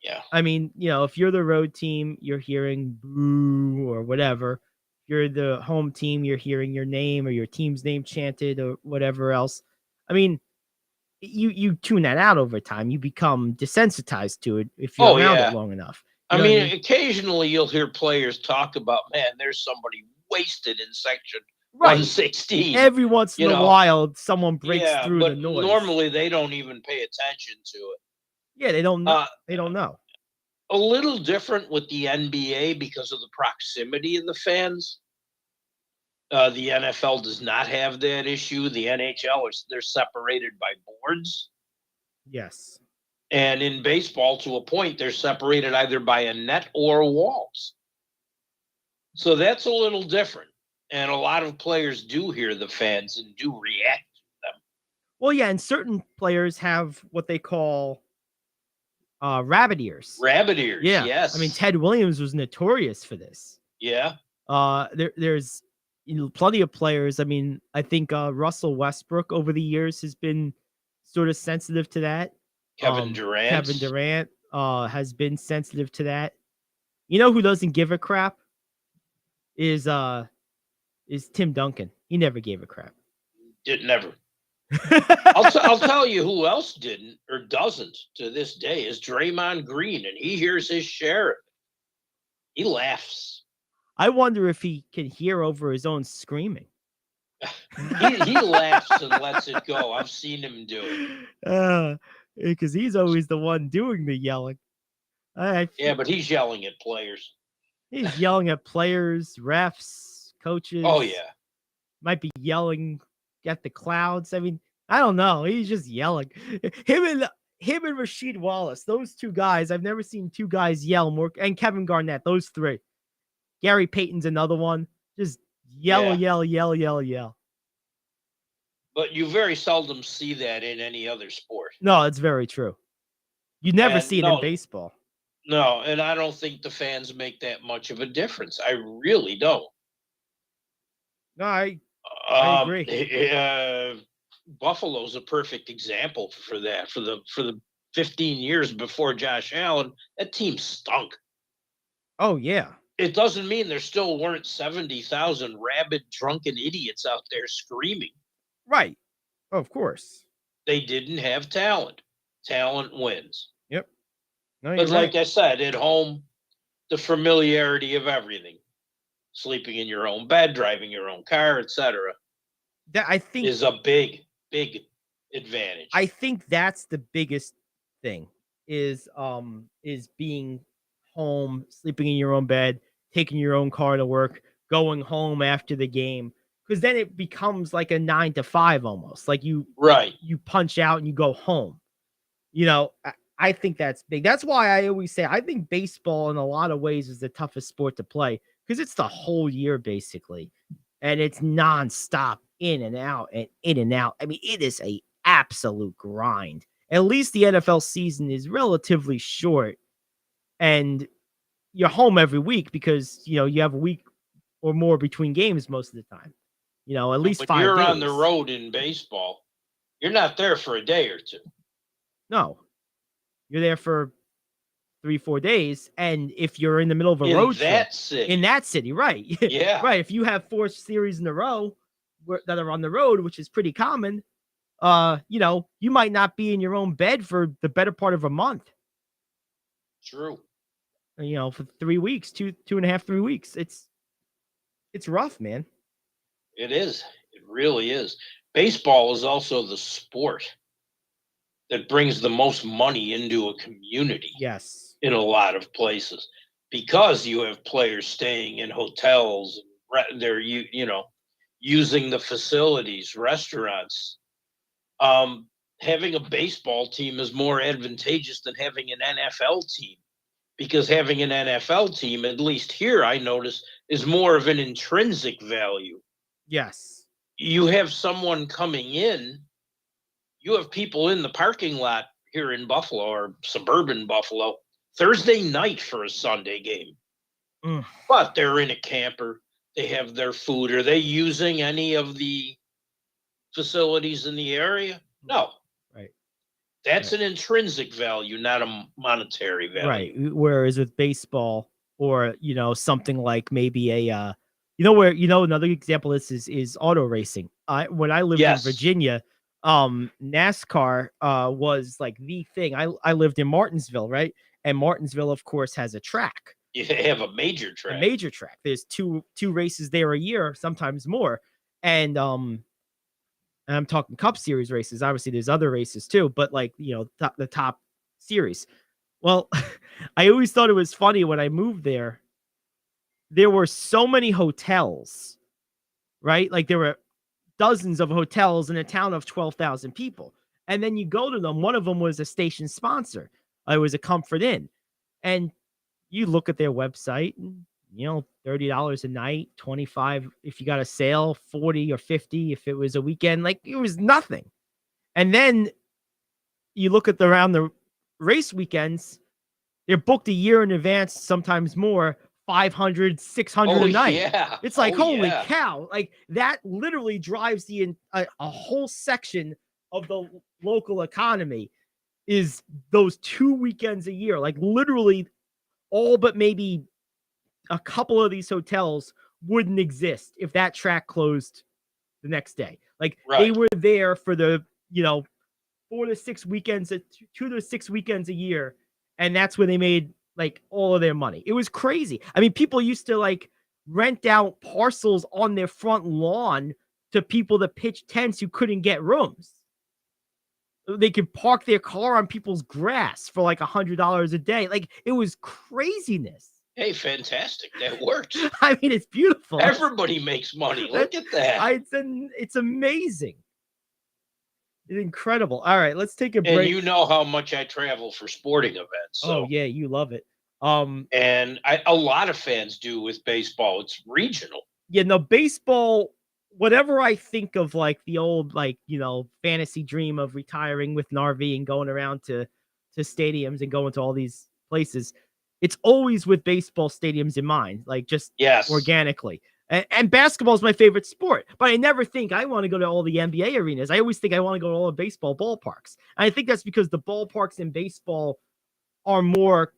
Yeah. I mean, if you're the road team, you're hearing boo or whatever. If you're the home team, you're hearing your name or your team's name chanted or whatever else. I mean, you tune that out over time. You become desensitized to it if you're around it long enough. I mean, occasionally you'll hear players talk about, man, there's somebody wasted in section 116. Every once in a while, someone breaks through the noise. Normally they don't even pay attention to it. Yeah, they don't know. They don't know. A little different with the NBA because of the proximity of the fans. The NFL does not have that issue. The NHL, they're separated by boards. Yes. And in baseball, to a point, they're separated either by a net or walls. So that's a little different. And a lot of players do hear the fans and do react to them. Well, yeah, and certain players have what they call rabbit ears. Rabbit ears, yeah. Yes. I mean, Ted Williams was notorious for this. Yeah. There's plenty of players. I mean, I think Russell Westbrook over the years has been sort of sensitive to that. Kevin Durant has been sensitive to that. You know who doesn't give a crap is Tim Duncan. He never gave a crap. Never. I'll tell you who else didn't or doesn't to this day is Draymond Green, and he hears his share of it. He laughs. I wonder if he can hear over his own screaming. he laughs and lets it go. I've seen him do it. Because he's always the one doing the yelling. Yeah, but he's yelling at players. He's yelling at players, refs, coaches. Oh, yeah. Might be yelling at the clouds. I mean, I don't know. He's just yelling. Him and Rasheed Wallace, those two guys, I've never seen two guys yell more. And Kevin Garnett, those three. Gary Payton's another one. Just yell. But you very seldom see that in any other sport. No, it's very true. You never see it in baseball. No, and I don't think the fans make that much of a difference. I really don't. No, I agree. Buffalo's a perfect example for that. For the 15 years before Josh Allen, that team stunk. Oh, yeah. It doesn't mean there still weren't 70,000 rabid, drunken idiots out there screaming. Right. Oh, of course. They didn't have talent. Talent wins. Yep. No, but like I said, at home, the familiarity of everything. Sleeping in your own bed, driving your own car, etc. That I think is a big advantage. I think that's the biggest thing is being home, sleeping in your own bed, taking your own car to work, going home after the game. Because then it becomes like a 9 to 5 almost. Like you punch out and you go home. I think that's big. That's why I always say I think baseball in a lot of ways is the toughest sport to play because it's the whole year basically. And it's nonstop in and out and in and out. I mean, it is a absolute grind. At least the NFL season is relatively short and you're home every week because, you have a week or more between games most of the time. At least 5 days. You're on the road in baseball. You're not there for a day or two. No. You're there for 3-4 days. And if you're in the middle of a road trip in that city, right? Yeah. Right. If you have 4 series in a row that are on the road, which is pretty common, you might not be in your own bed for the better part of a month. True. For 3 weeks, 2.5, 3 weeks. It's rough, man. It is. It really is. Baseball is also the sport that brings the most money into a community. Yes. In a lot of places because you have players staying in hotels. You using the facilities, restaurants. Having a baseball team is more advantageous than having an NFL team, because having an NFL team, at least here I notice, is more of an intrinsic value. Yes. You have someone coming in, you have people in the parking lot here in Buffalo or suburban Buffalo Thursday night for a Sunday game. But they're in a camper, they have their food. Are they using any of the facilities in the area? No. Right. That's an intrinsic value, not a monetary value. Right. Whereas with baseball, or something like maybe a another example of this is auto racing. When I lived in Virginia, NASCAR was like the thing. I lived in Martinsville, right? And Martinsville, of course, has a track. You have a major track. A major track. There's two races there a year, sometimes more. And I'm talking Cup Series races. Obviously, there's other races too, but like, the top series. Well, I always thought it was funny when I moved there. There were so many hotels, right? Like there were dozens of hotels in a town of 12,000 people. And then you go to them. One of them was a station sponsor. It was a Comfort Inn. And you look at their website and, $30 a night, 25 if you got a sale, 40 or 50 if it was a weekend. Like it was nothing. And then you look at around the race weekends, they're booked a year in advance, sometimes more, 500, 600 a night. Yeah. It's like, holy cow. Like that literally drives a whole section of the local economy, is those 2 weekends a year. Like literally all but maybe a couple of these hotels wouldn't exist if that track closed the next day. Like they were there for the, 4 to 6 weekends, 2 to 6 weekends a year. And that's where they made like all of their money. It was crazy. I mean, people used to like rent out parcels on their front lawn to people that pitched tents who couldn't get rooms. They could park their car on people's grass for like $100 a day. Like it was craziness. Hey, fantastic. That works. I mean, it's beautiful. Everybody makes money. Look at that. It's amazing. It's incredible. All right, let's take a break. And you know how much I travel for sporting events. So. Oh, yeah, you love it. And a lot of fans do with baseball. It's regional. Yeah, no, baseball, whatever I think of like the old, like, fantasy dream of retiring with an RV and going around to stadiums and going to all these places, it's always with baseball stadiums in mind, like just organically. And basketball is my favorite sport, but I never think I want to go to all the NBA arenas. I always think I want to go to all the baseball ballparks. And I think that's because the ballparks in baseball are more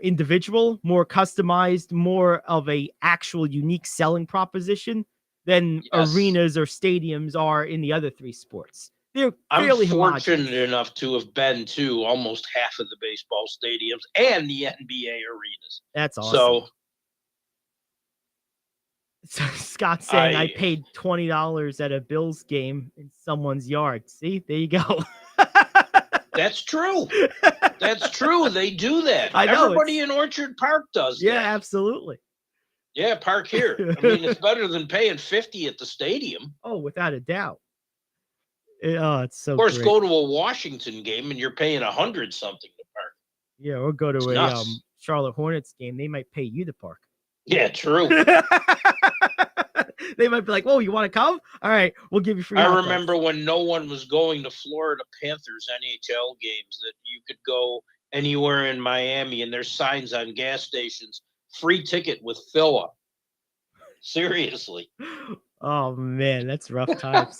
individual, more customized, more of a actual unique selling proposition than arenas or stadiums are in the other three sports. They're fairly homogeneous. I'm fortunate enough to have been to almost half of the baseball stadiums and the NBA arenas. That's awesome. So Scott's saying I paid $20 at a Bills game in someone's yard. See, there you go. That's true. That's true. They do that. I know, everybody in Orchard Park does that. Yeah, absolutely. Yeah, park here. I mean, it's better than paying $50 at the stadium. Oh, without a doubt. It's so. Of course, great. go to a Washington game and you're paying $100 something to park. Yeah, or go to a Charlotte Hornets game. They might pay you to park. Yeah, true. They might be like, "Oh, you want to come? All right, we'll give you free." I remember when no one was going to Florida Panthers NHL games, that you could go anywhere in Miami and there's signs on gas stations, free ticket with fill-up. Seriously. Oh man, that's rough times.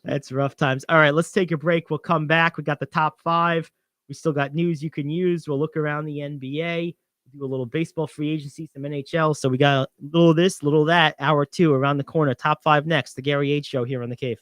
That's rough times. All right, let's take a break. We'll come back. We got the top 5. We still got news you can use. We'll look around the NBA, do a little baseball free agency, some NHL. So we got a little of this, little of that. Hour 2 around the corner. Top 5 next. The Gary Ayd Show here on The Cave.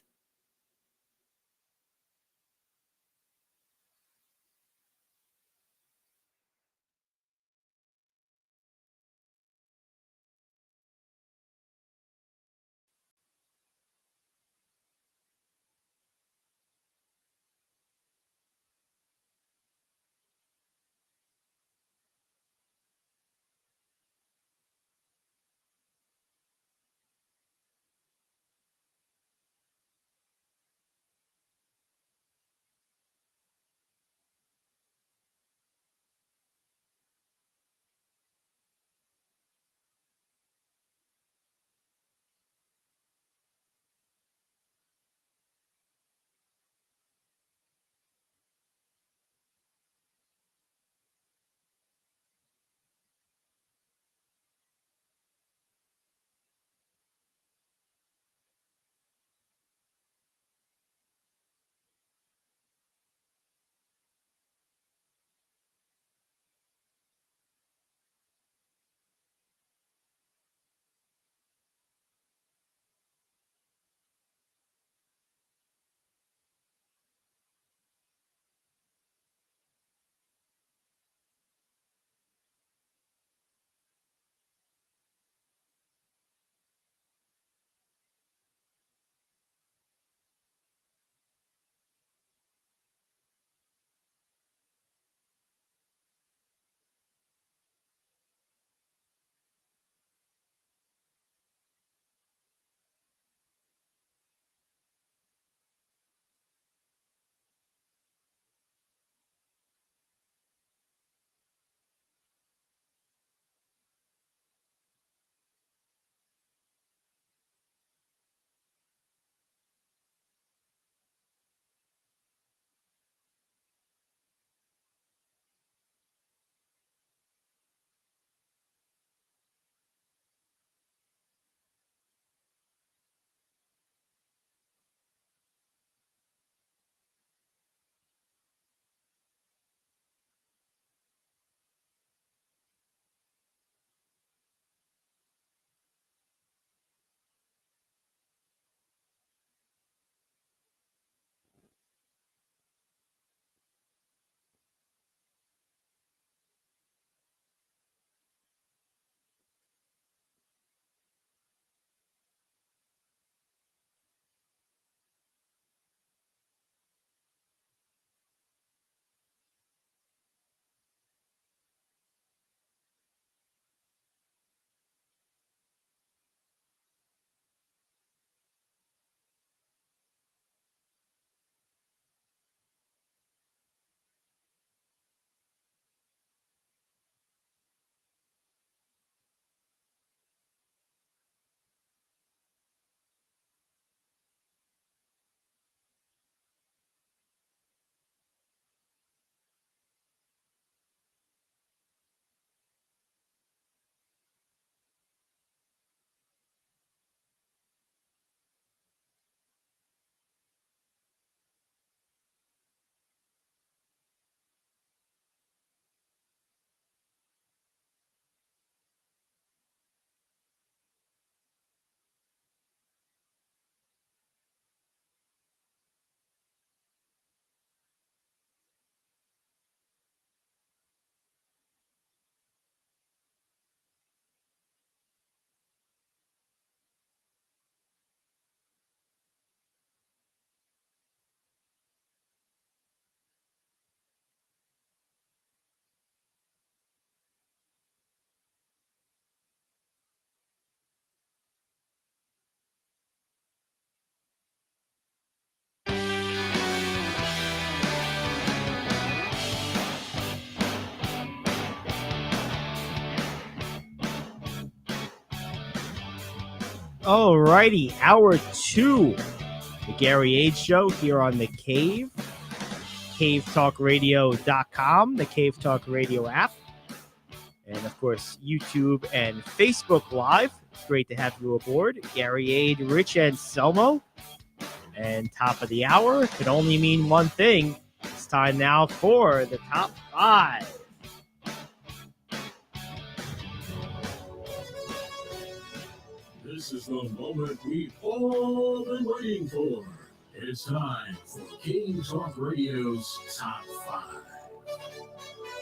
All righty, hour 2, the Gary Ayd Show here on The Cave, cavetalkradio.com, the Cave Talk Radio app, and of course, YouTube and Facebook Live. It's great to have you aboard. Gary Ayd, Rich, and Selmo. And top of the hour can only mean one thing. It's time now for the top 5. This is the moment we've all been waiting for. It's time for King Talk Radio's Top 5.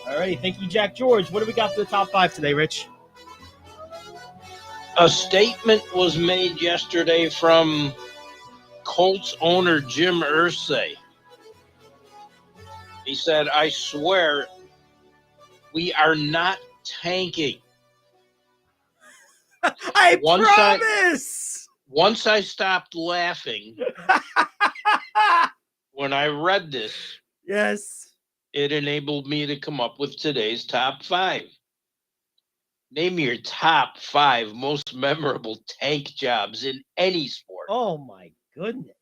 All right, thank you, Jack George. What do we got for the top 5 today, Rich? A statement was made yesterday from Colts owner Jim Irsay. He said, "I swear we are not tanking." I promise! Once I stopped laughing when I read this, yes, it enabled me to come up with today's top 5. Name your top 5 most memorable tank jobs in any sport. Oh my goodness.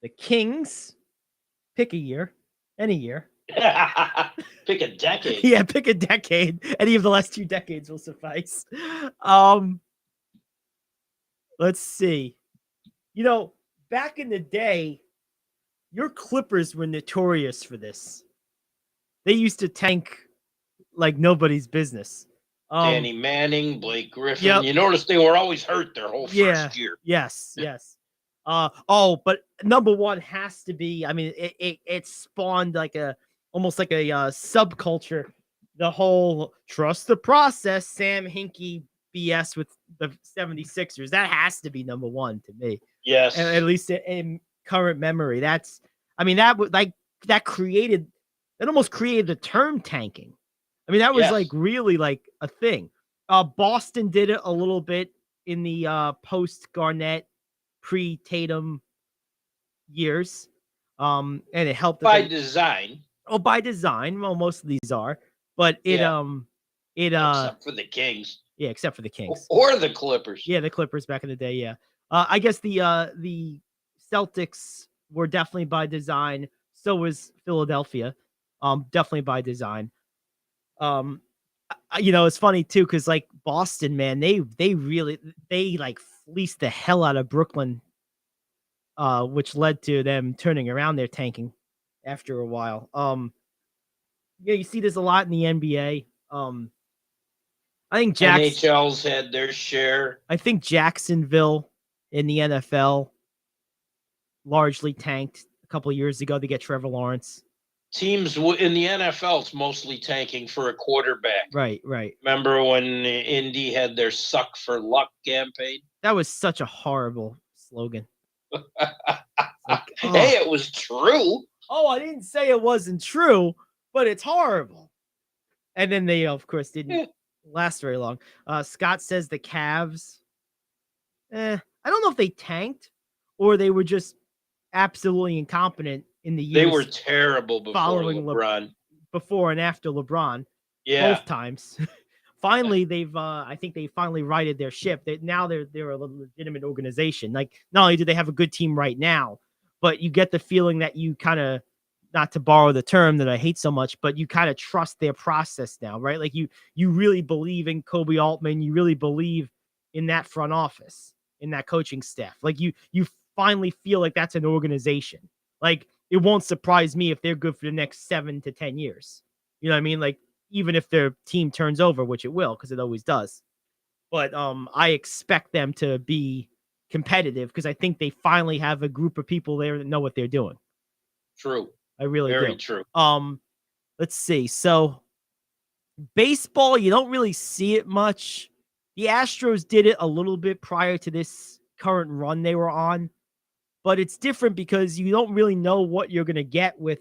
The Kings, pick a year, any year. Pick a decade. Yeah, pick a decade. Any of the last 2 decades will suffice. Let's see. You know, back in the day, your Clippers were notorious for this. They used to tank like nobody's business. Danny Manning, Blake Griffin. Yep. You notice they were always hurt their whole first year. Yes. But number 1 has to be, I mean, it spawned like almost like a subculture. The whole trust the process, Sam Hinkie BS with the 76ers. That has to be number 1 to me. Yes. At least in current memory. That almost created the term tanking. I mean, that was like really like a thing. Boston did it a little bit in the post Garnett, pre Tatum years. And it helped by design. Oh, by design. Well, most of these are, but except for the Kings. Yeah, except for the Kings or the Clippers. Yeah, the Clippers back in the day. Yeah, I guess the Celtics were definitely by design. So was Philadelphia, definitely by design. It's funny too because like Boston, man, they like fleeced the hell out of Brooklyn, which led to them turning around their tanking after a while. You see this a lot in the NBA. I think NHL's had their share. I think Jacksonville in the NFL largely tanked a couple of years ago to get Trevor Lawrence. Teams in the NFL, it's mostly tanking for a quarterback. Right. Remember when Indy had their suck for luck campaign? That was such a horrible slogan. Hey, it was true. Oh, I didn't say it wasn't true, but it's horrible. And then they, of course, didn't last very long. Scott says the Cavs. I don't know if they tanked or they were just absolutely incompetent in the years. They were terrible before LeBron. Before and after LeBron. Yeah. Both times. Finally, I think they finally righted their ship. Now they're a legitimate organization. Like, not only do they have a good team right now, but you get the feeling that you kind of, not to borrow the term that I hate so much, but you kind of trust their process now, right? Like you really believe in Kobe Altman. You really believe in that front office, in that coaching staff. Like you finally feel like that's an organization. Like it won't surprise me if they're good for the next 7 to 10 years. You know what I mean? Like even if their team turns over, which it will, because it always does. But I expect them to be competitive because I think they finally have a group of people there that know what they're doing. True. I really do. Very true. Let's see. So baseball, you don't really see it much. The Astros did it a little bit prior to this current run they were on, but it's different because you don't really know what you're going to get with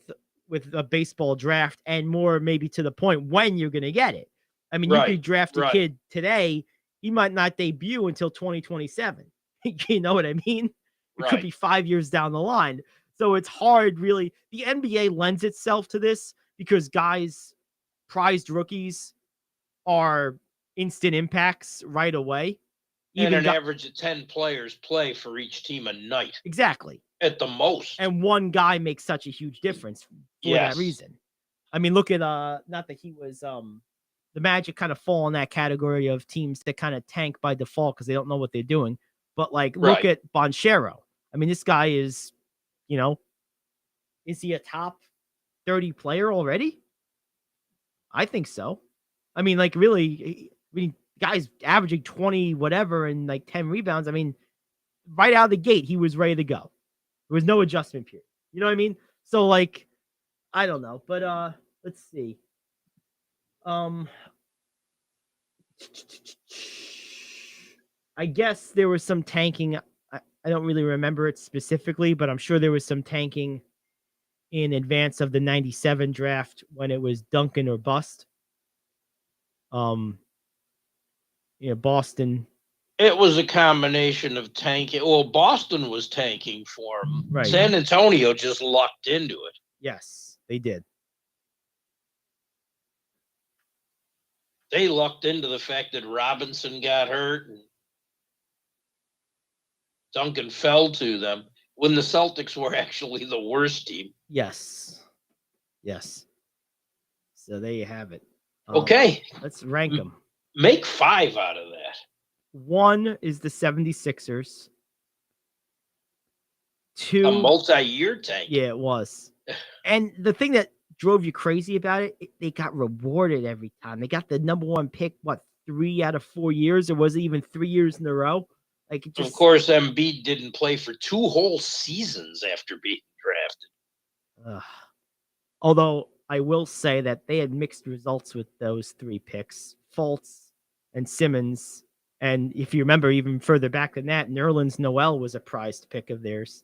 a baseball draft, and more maybe to the point when you're going to get it. I mean, you could draft a kid today. He might not debut until 2027. You know what I mean? It could be 5 years down the line. So it's hard, really. The NBA lends itself to this because guys, prized rookies, are instant impacts right away. And an average of 10 players play for each team a night. Exactly. At the most. And one guy makes such a huge difference for that reason. I mean, look at not that he was the Magic kind of fall in that category of teams that kind of tank by default because they don't know what they're doing. But like, look at Bonchero. I mean, this guy is, you know, is he a top 30 player already? I think so. I mean, like, really, I mean, guy's averaging 20 whatever and like 10 rebounds. I mean, right out of the gate, he was ready to go. There was no adjustment period. You know what I mean? So like, I don't know, but let's see. I guess there was some tanking. I don't really remember it specifically, but I'm sure there was some tanking in advance of the 97 draft when it was Duncan or bust. Boston. It was a combination of tanking. Well, Boston was tanking for him. Right. San Antonio just lucked into it. Yes, they did. They lucked into the fact that Robinson got hurt and Duncan fell to them when the Celtics were actually the worst team. Yes. So there you have it. Okay. Let's rank them. Make 5 out of that. 1 is the 76ers. 2, a multi-year tank. Yeah, it was. And the thing that drove you crazy about it, they got rewarded every time. They got the number 1 pick, 3 out of 4 years, or was it even 3 years in a row? Like, it just, of course, Embiid didn't play for 2 whole seasons after being drafted. Although I will say that they had mixed results with those 3 picks, Fultz and Simmons. And if you remember, even further back than that, Nerlens Noel was a prized pick of theirs.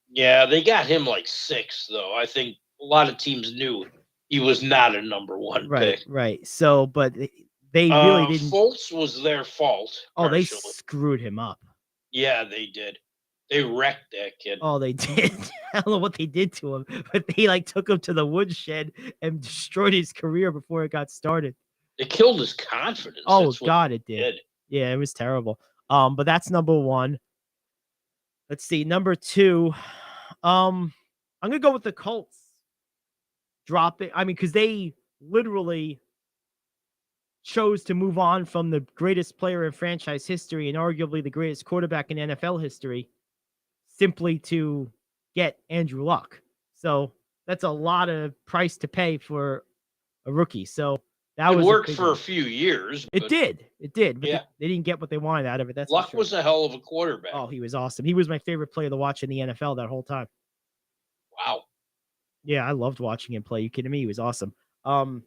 Yeah, they got him like 6, though. I think a lot of teams knew he was not a number 1 pick. Right. So, but they really didn't. Fultz was their fault. Oh, they screwed him up. Yeah, they did. They wrecked that kid. Oh, they did. I don't know what they did to him, but they like took him to the woodshed and destroyed his career before it got started. They killed his confidence. Oh God, it did. Yeah, it was terrible. But that's number 1. Let's see, number 2. I'm gonna go with the Colts. Drop it. I mean, because they literally chose to move on from the greatest player in franchise history and arguably the greatest quarterback in NFL history simply to get Andrew Luck. So that's a lot of price to pay for a rookie. So that it worked for a few years. It did. But they didn't get what they wanted out of it. That's Luck was a hell of a quarterback. Oh, he was awesome. He was my favorite player to watch in the NFL that whole time. Wow. Yeah, I loved watching him play. You kidding me? He was awesome. So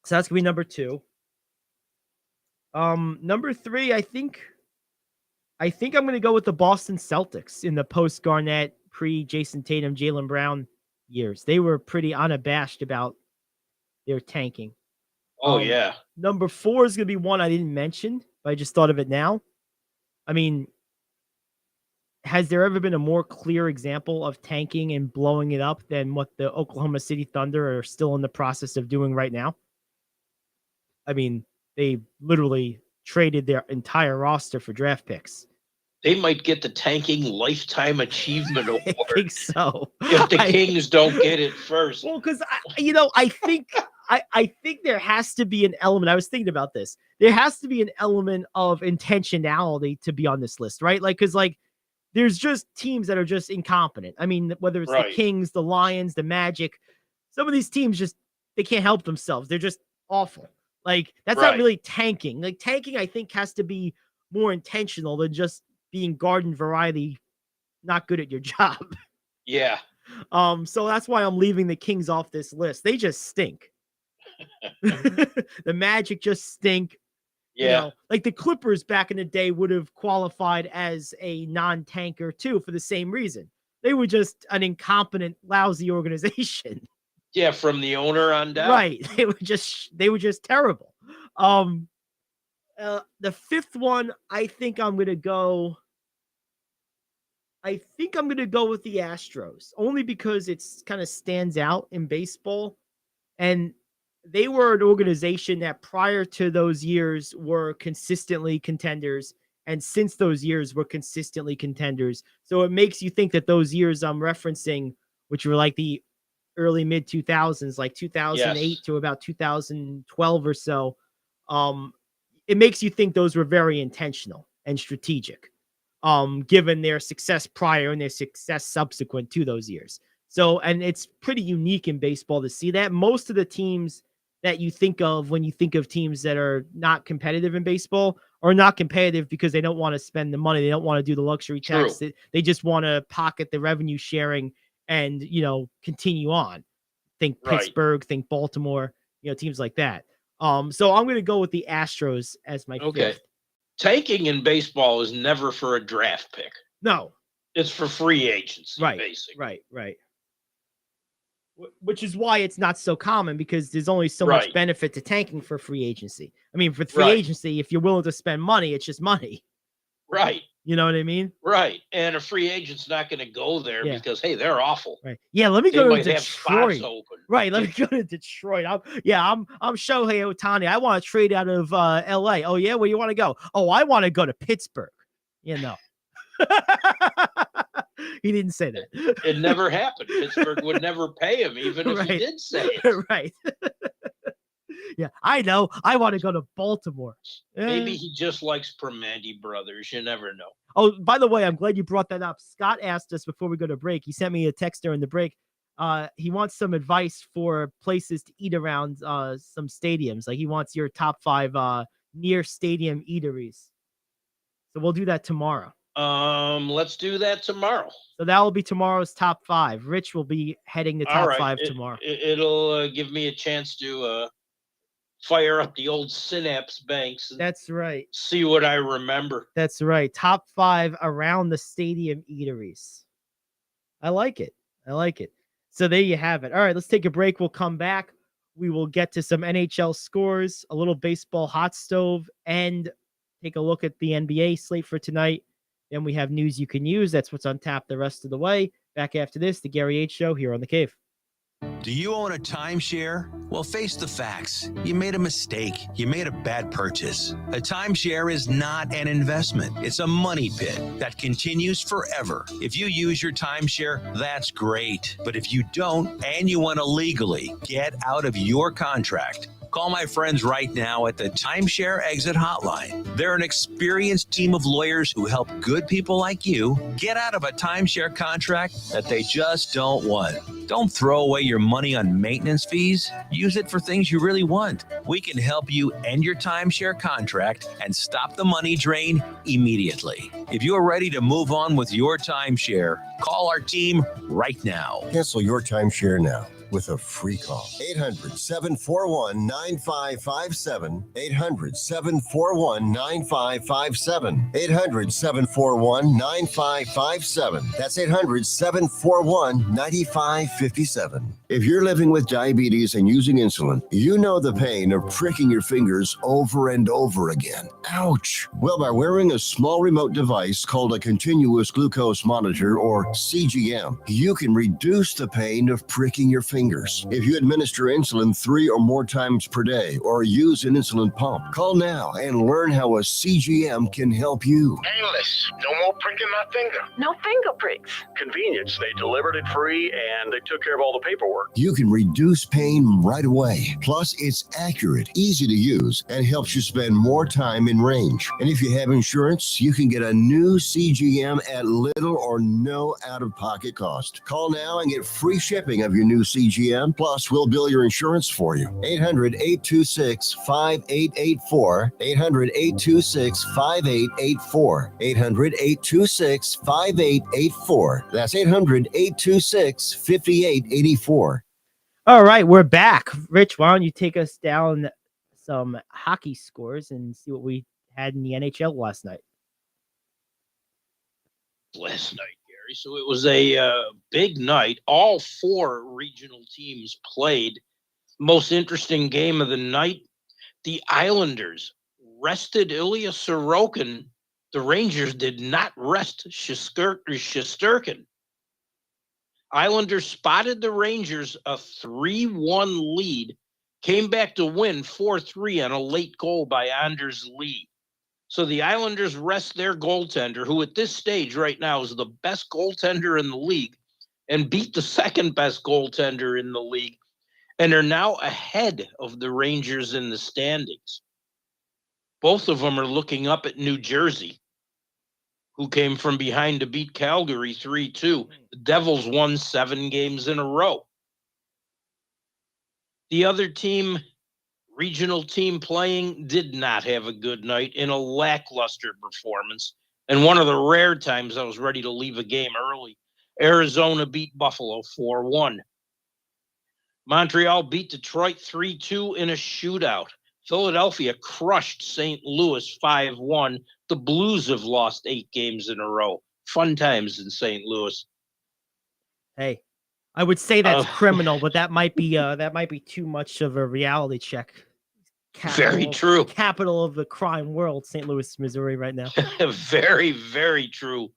that's gonna be number 2. Number 3, I think I'm gonna go with the Boston Celtics in the post Garnett, pre Jason Tatum, Jaylen Brown years. They were pretty unabashed about their tanking. Oh yeah. Number 4 is gonna be one I didn't mention, but I just thought of it now. I mean, has there ever been a more clear example of tanking and blowing it up than what the Oklahoma City Thunder are still in the process of doing right now? I mean, they literally traded their entire roster for draft picks. They might get the tanking lifetime achievement award. I think so. If the Kings don't get it first. Well, because I think I think there has to be an element. I was thinking about this. There has to be an element of intentionality to be on this list, right? Like, because there's just teams that are just incompetent. I mean, whether it's the Kings, the Lions, the Magic, some of these teams they can't help themselves. They're just awful. Like, that's not really tanking. Like, tanking, I think, has to be more intentional than just being garden variety, not good at your job. Yeah. So that's why I'm leaving the Kings off this list. They just stink. The Magic just stink. Yeah. Like the Clippers back in the day would have qualified as a non-tanker too for the same reason. They were just an incompetent, lousy organization. Yeah, from the owner on down. Right. They were just terrible. The 5th one, I think I'm going to go with the Astros, only because it's kind of stands out in baseball. And they were an organization that prior to those years were consistently contenders, and since those years were consistently contenders. So it makes you think that those years I'm referencing, which were like the early mid 2000s, like 2008 to about 2012 or so, it makes you think those were very intentional and strategic, given their success prior and their success subsequent to those years. So, and it's pretty unique in baseball to see that. Most of the teams that you think of when you think of teams that are not competitive in baseball are not competitive because they don't want to spend the money. They don't want to do the luxury tax. They just want to pocket the revenue sharing and, continue on. Think Pittsburgh, think Baltimore, teams like that. So I'm going to go with the Astros as my fifth. Tanking in baseball is never for a draft pick. No. It's for free agency, basically. Right. Which is why it's not so common, because there's only so much benefit to tanking for free agency. I mean, for free agency, if you're willing to spend money, it's just money. Right. You know what I mean? Right. And a free agent's not going to go there because, hey, they're awful. Right. Yeah, let me go to Detroit. Open. Right. Let me go to Detroit. I'm Shohei Ohtani. I want to trade out of LA. Oh, yeah? Where you want to go? Oh, I want to go to Pittsburgh. He didn't say that. It never happened. Pittsburgh would never pay him, even if he did say it. Right. Yeah, I know. I want to go to Baltimore. Maybe he just likes Primanti Brothers. You never know. Oh, by the way, I'm glad you brought that up. Scott asked us before we go to break. He sent me a text during the break. He wants some advice for places to eat around some stadiums. Like, he wants your top 5 near stadium eateries. So we'll do that tomorrow. Let's do that tomorrow. So that will be tomorrow's top 5. Rich will be heading the top 5 tomorrow. It'll give me a chance to fire up the old synapse banks. That's right. See what I remember. That's right. Top 5 around the stadium eateries. I like it. So there you have it. All right, let's take a break. We'll come back. We will get to some NHL scores, a little baseball hot stove, and take a look at the NBA slate for tonight. Then we have news you can use. That's what's on tap the rest of the way. Back after this, the Gary Ayd Show here on The Cave. Do you own a timeshare? Well, face the facts. You made a mistake. You made a bad purchase. A timeshare is not an investment. It's a money pit that continues forever. If you use your timeshare, that's great. But if you don't, and you want to legally get out of your contract, call my friends right now at the Timeshare Exit Hotline. They're an experienced team of lawyers who help good people like you get out of a timeshare contract that they just don't want. Don't throw away your money on maintenance fees. Use it for things you really want. We can help you end your timeshare contract and stop the money drain immediately. If you're ready to move on with your timeshare, call our team right now. Cancel your timeshare now with a free call. 800-741-9557. 800-741-9557. 800-741-9557. That's 800-741-9557. If you're living with diabetes and using insulin, you know the pain of pricking your fingers over and over again. Ouch! Well, by wearing a small remote device called a continuous glucose monitor, or CGM, you can reduce the pain of pricking your fingers. If you administer insulin 3 or more times per day or use an insulin pump, call now and learn how a CGM can help you. Painless. No more pricking my finger. No finger pricks. Convenience. They delivered it free and they took care of all the paperwork. You can reduce pain right away. Plus, it's accurate, easy to use, and helps you spend more time in range. And if you have insurance, you can get a new CGM at little or no out-of-pocket cost. Call now and get free shipping of your new CGM. Plus, we'll bill your insurance for you. 800-826-5884. 800-826-5884. 800-826-5884. That's 800-826-5884. All right, we're back. Rich, why don't you take us down some hockey scores and see what we had in the NHL last night? So it was a big night. All 4 regional teams played. Most interesting game of the night, the Islanders rested Ilya Sorokin. The Rangers did not rest Shesterkin. Islanders spotted the Rangers a 3-1 lead came back to win 4-3 on a late goal by Anders Lee. So the Islanders rest their goaltender, who at this stage right now is the best goaltender in the league, and beat the second best goaltender in the league, and are now ahead of the Rangers in the standings. Both of them are looking up at New Jersey, who came from behind to beat Calgary 3-2. The Devils won 7 games in a row. The other team, regional team playing, did not have a good night in a lackluster performance. And one of the rare times I was ready to leave a game early. Arizona beat Buffalo 4-1. Montreal beat Detroit 3-2 in a shootout. Philadelphia crushed St. Louis 5-1. The Blues have lost 8 games in a row. Fun times in St. Louis. Hey, I would say that's criminal, but that might be too much of a reality check. Very true. Capital of the crime world, St. Louis, Missouri, right now. Very, very true.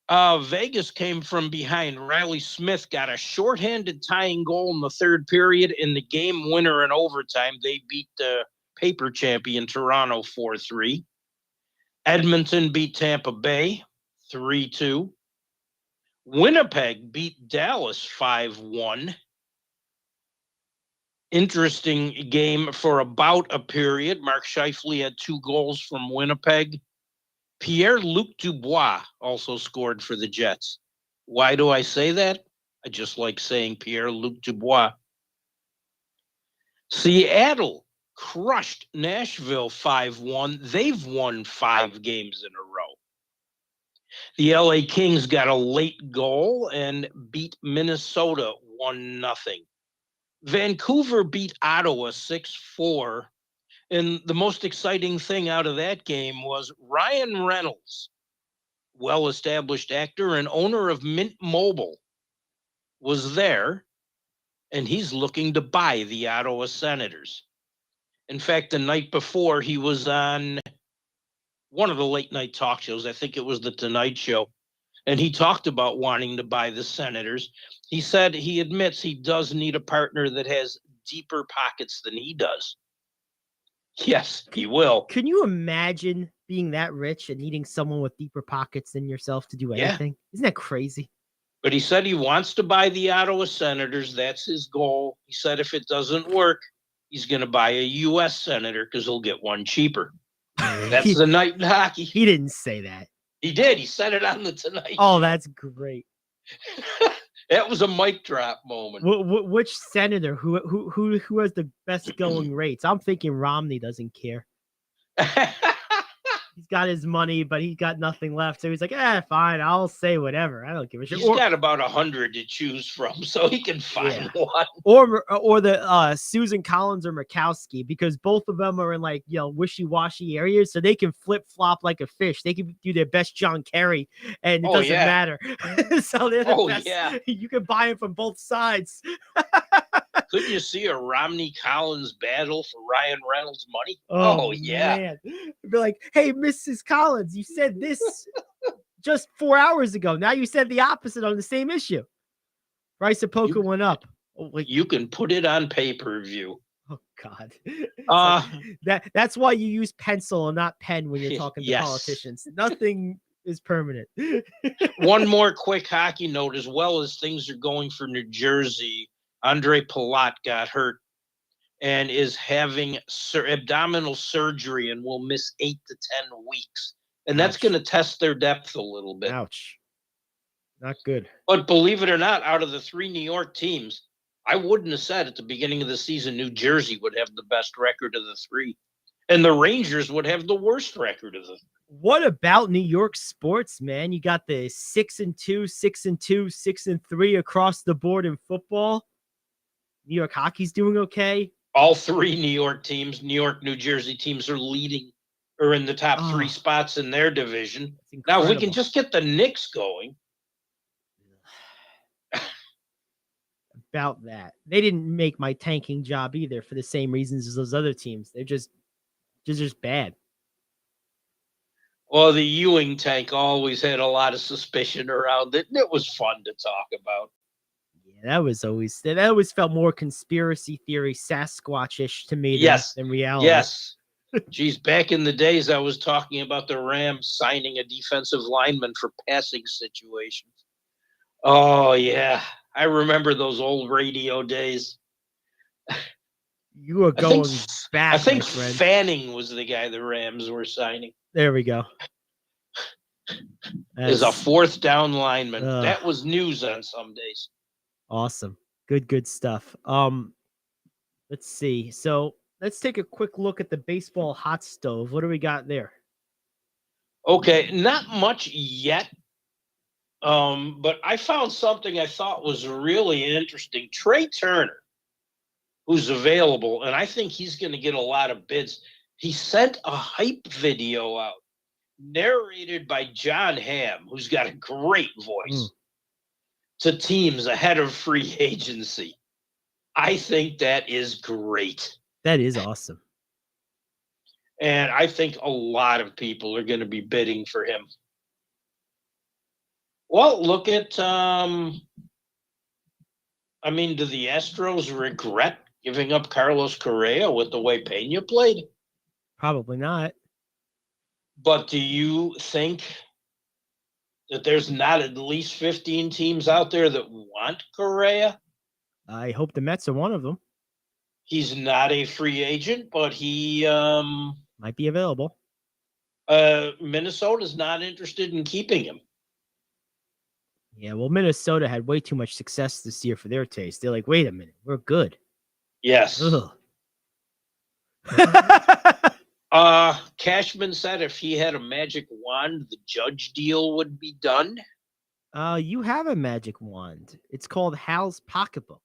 Vegas came from behind. Riley Smith got a shorthanded tying goal in the third period in the game winner in overtime. They beat the paper champion Toronto 4-3. Edmonton beat Tampa Bay 3-2. Winnipeg beat Dallas 5-1. Interesting game for about a period. Mark Scheifele had 2 goals from Winnipeg. Pierre-Luc Dubois also scored for the Jets. Why do I say that? I just like saying Pierre-Luc Dubois. Seattle crushed Nashville 5-1. They've won 5 games in a row. The LA Kings got a late goal and beat Minnesota 1-0. Vancouver beat Ottawa 6-4. And the most exciting thing out of that game was Ryan Reynolds, well-established actor and owner of Mint Mobile, was there, and he's looking to buy the Ottawa Senators. In fact, the night before, he was on one of the late-night talk shows. I think it was The Tonight Show, and he talked about wanting to buy the Senators. He said he admits he does need a partner that has deeper pockets than he does. Yes, he will. Can you imagine being that rich and needing someone with deeper pockets than yourself to do anything? Yeah. Isn't that crazy? But he said he wants to buy the Ottawa Senators. That's his goal. He said if it doesn't work, he's going to buy a U.S. Senator because he'll get one cheaper. That's the night in hockey. He didn't say that. He did. He said it on the Tonight Show. Oh, that's great. That was a mic drop moment. Which senator? Who has the best going rates? I'm thinking Romney doesn't care. He's got his money, but he's got nothing left. So he's like, fine, I'll say whatever. I don't give a shit. He's got about 100 to choose from, so he can find one. Or the Susan Collins or Murkowski, because both of them are in like wishy-washy areas, so they can flip-flop like a fish. They can do their best John Kerry, and it doesn't matter. So they're the best. Yeah. You can buy them from both sides. Couldn't you see a Romney Collins battle for Ryan Reynolds' money? Oh yeah. Man. It'd be like, hey, Mrs. Collins, you said this just 4 hours ago. Now you said the opposite on the same issue. Price of poker went up. You can put it on pay-per-view. Oh God. That's why you use pencil and not pen when you're talking to politicians. Nothing is permanent. One more quick hockey note, as well as things are going for New Jersey. Andre Palat got hurt and is having abdominal surgery and will miss 8 to 10 weeks. And that's going to test their depth a little bit. Ouch. Not good. But believe it or not, out of the 3 New York teams, I wouldn't have said at the beginning of the season New Jersey would have the best record of the 3. And the Rangers would have the worst record of the 3. What about New York sports, man? You got the 6-2, 6-2, 6-3 across the board in football. New York hockey's doing okay. All 3 New York teams, New York, New Jersey teams are leading or in the top 3 spots in their division. Now, if we can just get the Knicks going. About that. They didn't make my tanking job either for the same reasons as those other teams. They're just bad. Well, the Ewing tank always had a lot of suspicion around it, and it was fun to talk about. Yeah, that always felt more conspiracy theory, Sasquatch-ish to me than reality. Yes. Geez, back in the days, I was talking about the Rams signing a defensive lineman for passing situations. Oh, yeah. I remember those old radio days. You are going back. I think Fanning was the guy the Rams were signing. There we go. As a fourth down lineman. That was news on some days. Awesome. Good stuff. Let's see. So let's take a quick look at the baseball hot stove. What do we got there? Okay, not much yet. But I found something I thought was really interesting. Trey Turner, who's available, and I think he's going to get a lot of bids. He sent a hype video out, narrated by John Hamm, who's got a great voice, to teams ahead of free agency. I think that is great. That is awesome. And I think a lot of people are going to be bidding for him. Well, look at, do the Astros regret giving up Carlos Correa with the way Pena played? Probably not. But do you think that there's not at least 15 teams out there that want Correa? I hope the Mets are one of them. He's not a free agent, but he might be available. Minnesota's not interested in keeping him. Yeah, well, Minnesota had way too much success this year for their taste. They're like, wait a minute, we're good. Yes. Cashman said if he had a magic wand, the Judge deal would be done. You have a magic wand. It's called Hal's Pocketbook.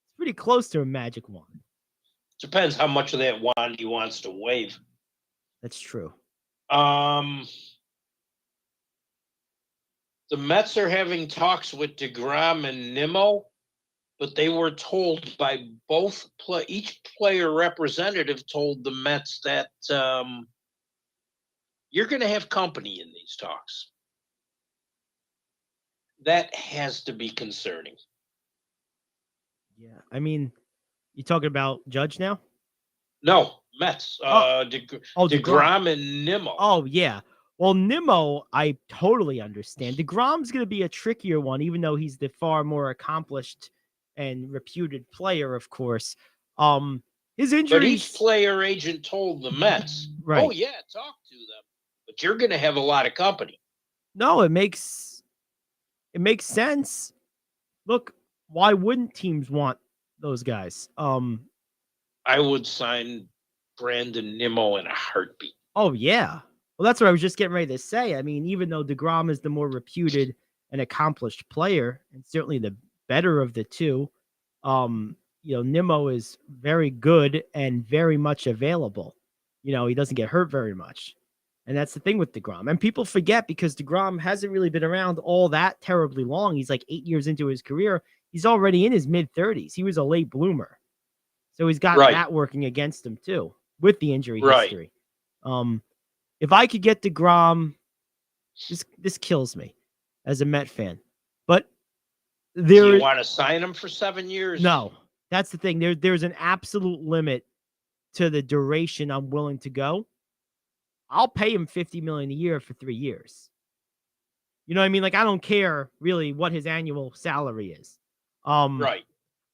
It's pretty close to a magic wand. Depends how much of that wand he wants to wave. That's true. The Mets are having talks with DeGrom and Nimmo, but they were told by each player representative told the Mets that you're going to have company in these talks. That has to be concerning. Yeah, you talking about Judge now? No, Mets. DeGrom and Nimmo. Oh, yeah. Well, Nimmo, I totally understand. DeGrom's going to be a trickier one, even though he's the far more accomplished and reputed player, of course. His injuries. But each player agent told the Mets, right. Oh, yeah, talk to them. But you're going to have a lot of company. No, it makes sense. Look, why wouldn't teams want those guys? I would sign Brandon Nimmo in a heartbeat. Oh, yeah. Well, that's what I was just getting ready to say. Even though DeGrom is the more reputed and accomplished player, and certainly the better of the two, Nimmo is very good and very much available. He doesn't get hurt very much. And that's the thing with DeGrom. And people forget because DeGrom hasn't really been around all that terribly long. He's like 8 years into his career. He's already in his mid-30s. He was a late bloomer. So he's got that working against him too, with the injury history. If I could get DeGrom, this kills me as a Met fan. But do you want to sign him for 7 years? No, that's the thing. There's an absolute limit to the duration I'm willing to go. I'll pay him $50 million a year for 3 years. You know what I mean? Like, I don't care really what his annual salary is. Right.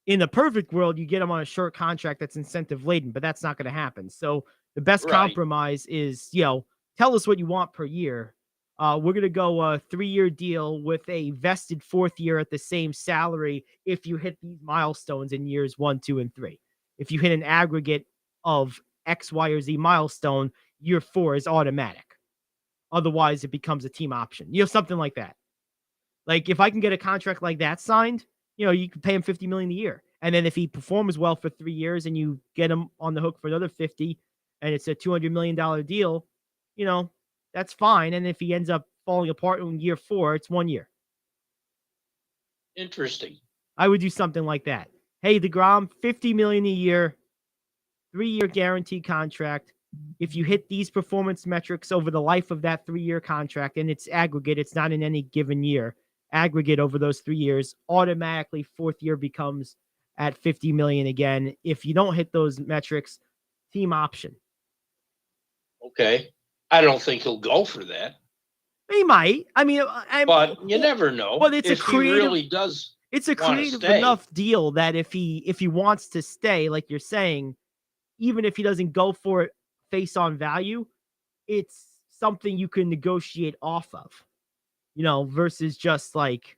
In the perfect world, you get him on a short contract that's incentive laden, but that's not going to happen. So the best compromise is, tell us what you want per year. We're going to go a 3-year deal with a vested 4th year at the same salary if you hit these milestones in years 1, 2, and 3. If you hit an aggregate of X, Y, or Z milestone, year 4 is automatic. Otherwise, it becomes a team option. Something like that. Like, if I can get a contract like that signed, you can pay him $50 million a year. And then if he performs well for 3 years and you get him on the hook for another 50, and it's a $200 million deal, that's fine. And if he ends up falling apart in year 4, it's 1 year. Interesting. I would do something like that. Hey, DeGrom, $50 million a year, 3-year guaranteed contract. If you hit these performance metrics over the life of that 3-year contract, and it's aggregate, it's not in any given year, aggregate over those 3 years, automatically fourth year becomes at 50 million again. If you don't hit those metrics, team option. Okay. I don't think he'll go for that. He might. I mean, but you never know. But it's if a creative, he really does. It's a creative enough deal that if he wants to stay, like you're saying, even if he doesn't go for it face on value, it's something you can negotiate off of, versus just like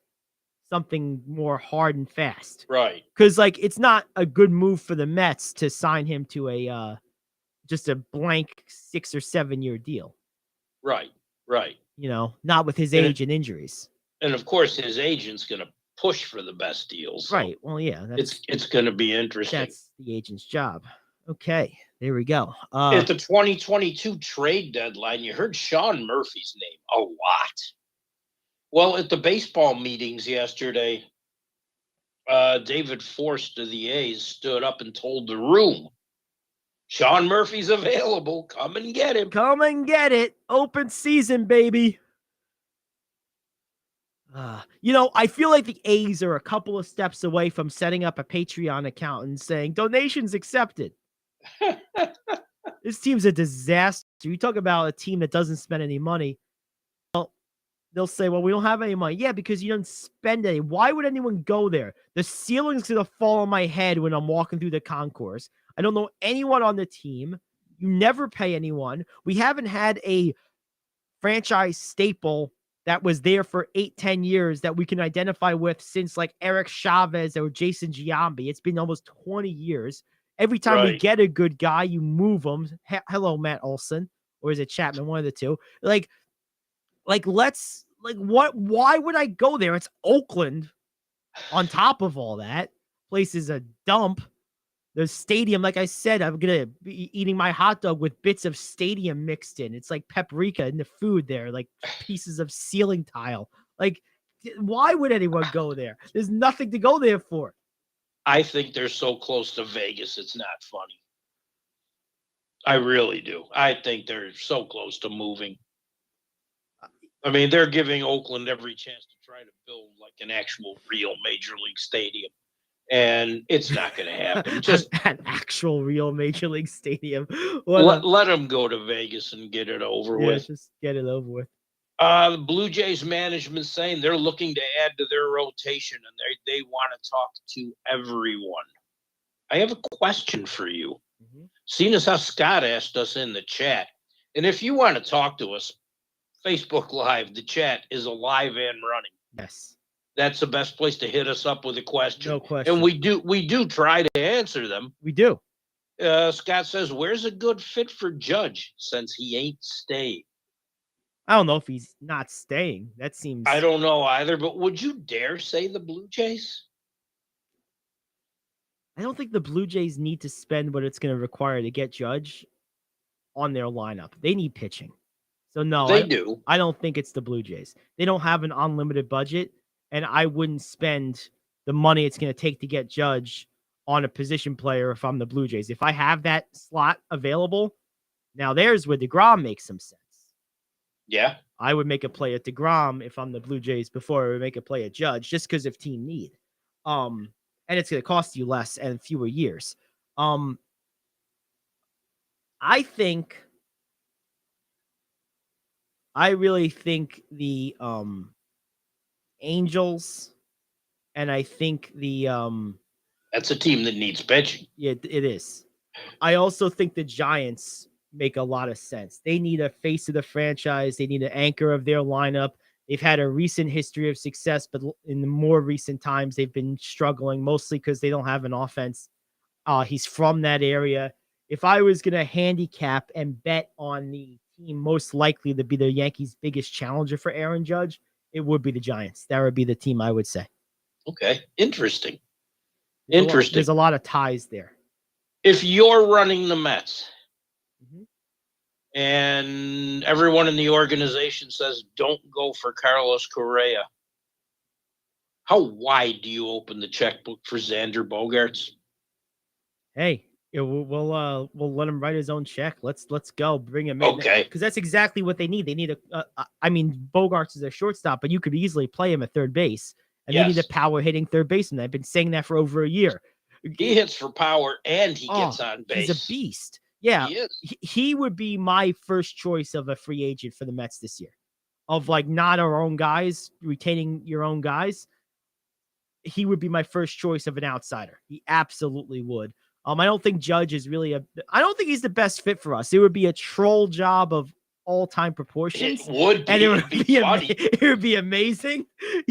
something more hard and fast. Right. Because like it's not a good move for the Mets to sign him to a just a blank 6 or 7 year deal. Right. Not with his age and injuries. And of course, his agent's going to push for the best deals. So right. Well, yeah, it's going to be interesting. That's the agent's job. Okay, there we go. At the 2022 trade deadline, you heard Sean Murphy's name a lot. Well, at the baseball meetings yesterday, David Forst of the A's stood up and told the room, Sean Murphy's available. Come and get him. Come and get it. Open season, baby. I feel like the A's are a couple of steps away from setting up a Patreon account and saying donations accepted. This team's a disaster. You talk about a team that doesn't spend any money. Well, they'll say, well, we don't have any money. Yeah, because you don't spend any. Why would anyone go there? The ceiling's going to fall on my head when I'm walking through the concourse. I don't know anyone on the team. You never pay anyone. We haven't had a franchise staple that was there for 8-10 years that we can identify with since like Eric Chavez or Jason Giambi. It's been almost 20 years. Every time we get a good guy, you move them. Hello, Matt Olson, or is it Chapman? One of the two. Why would I go there? It's Oakland. On top of all that, place is a dump. The stadium, like I said, I'm going to be eating my hot dog with bits of stadium mixed in. It's like paprika in the food there, like pieces of ceiling tile. Like, why would anyone go there? There's nothing to go there for. I think they're so close to Vegas, it's not funny. I really do. I think they're so close to moving. I mean, they're giving Oakland every chance to try to build like an actual real major league stadium. And it's not going to happen. Just an actual real major league stadium. Let them go to Vegas and get it over with. Just get it over with. The Blue Jays management saying they're looking to add to their rotation and they want to talk to everyone. I have a question for you. Mm-hmm. Seeing as how Scott asked us in the chat, and if you want to talk to us, Facebook Live, the chat is alive and running. Yes. That's the best place to hit us up with a question. No question. And we do try to answer them. We do. Scott says, where's a good fit for Judge since he ain't staying? I don't know if he's not staying. That seems... I don't know either, but would you dare say the Blue Jays? I don't think the Blue Jays need to spend what it's going to require to get Judge on their lineup. They need pitching. So no, they do. I don't think it's the Blue Jays. They don't have an unlimited budget. And I wouldn't spend the money it's going to take to get Judge on a position player if I'm the Blue Jays. If I have that slot available, now there's where DeGrom makes some sense. Yeah. I would make a play at DeGrom if I'm the Blue Jays before I would make a play at Judge, just because of team need. And it's going to cost you less and fewer years. I really think the Angels, and I think the that's a team that needs pitching. Yeah, it is. I also think the Giants make a lot of sense. They need a face of the franchise. They need an anchor of their lineup. They've had a recent history of success, but in the more recent times, they've been struggling, mostly because they don't have an offense. He's from that area. If I was going to handicap and bet on the team most likely to be the Yankees' biggest challenger for Aaron Judge, it would be the Giants. That would be the team I would say. Okay. Interesting. There's a lot of ties there. If you're running the Mets and everyone in the organization says, don't go for Carlos Correa, how wide do you open the checkbook for Xander Bogaerts? Hey, Yeah, we'll let him write his own check. Let's go, bring him in. Okay, because that's exactly what they need. They need I mean, Bogarts is a shortstop, but you could easily play him at third base, and they need a power hitting third baseman. I've been saying that for over a year. He hits for power and he gets on base. He's a beast. Yeah, he is. He would be my first choice of a free agent for the Mets this year. Of like not our own guys, retaining your own guys. He would be my first choice of an outsider. He absolutely would. I don't think Judge is really I don't think he's the best fit for us. It would be a troll job of all-time proportions. It would be. And it would be funny. It would be amazing,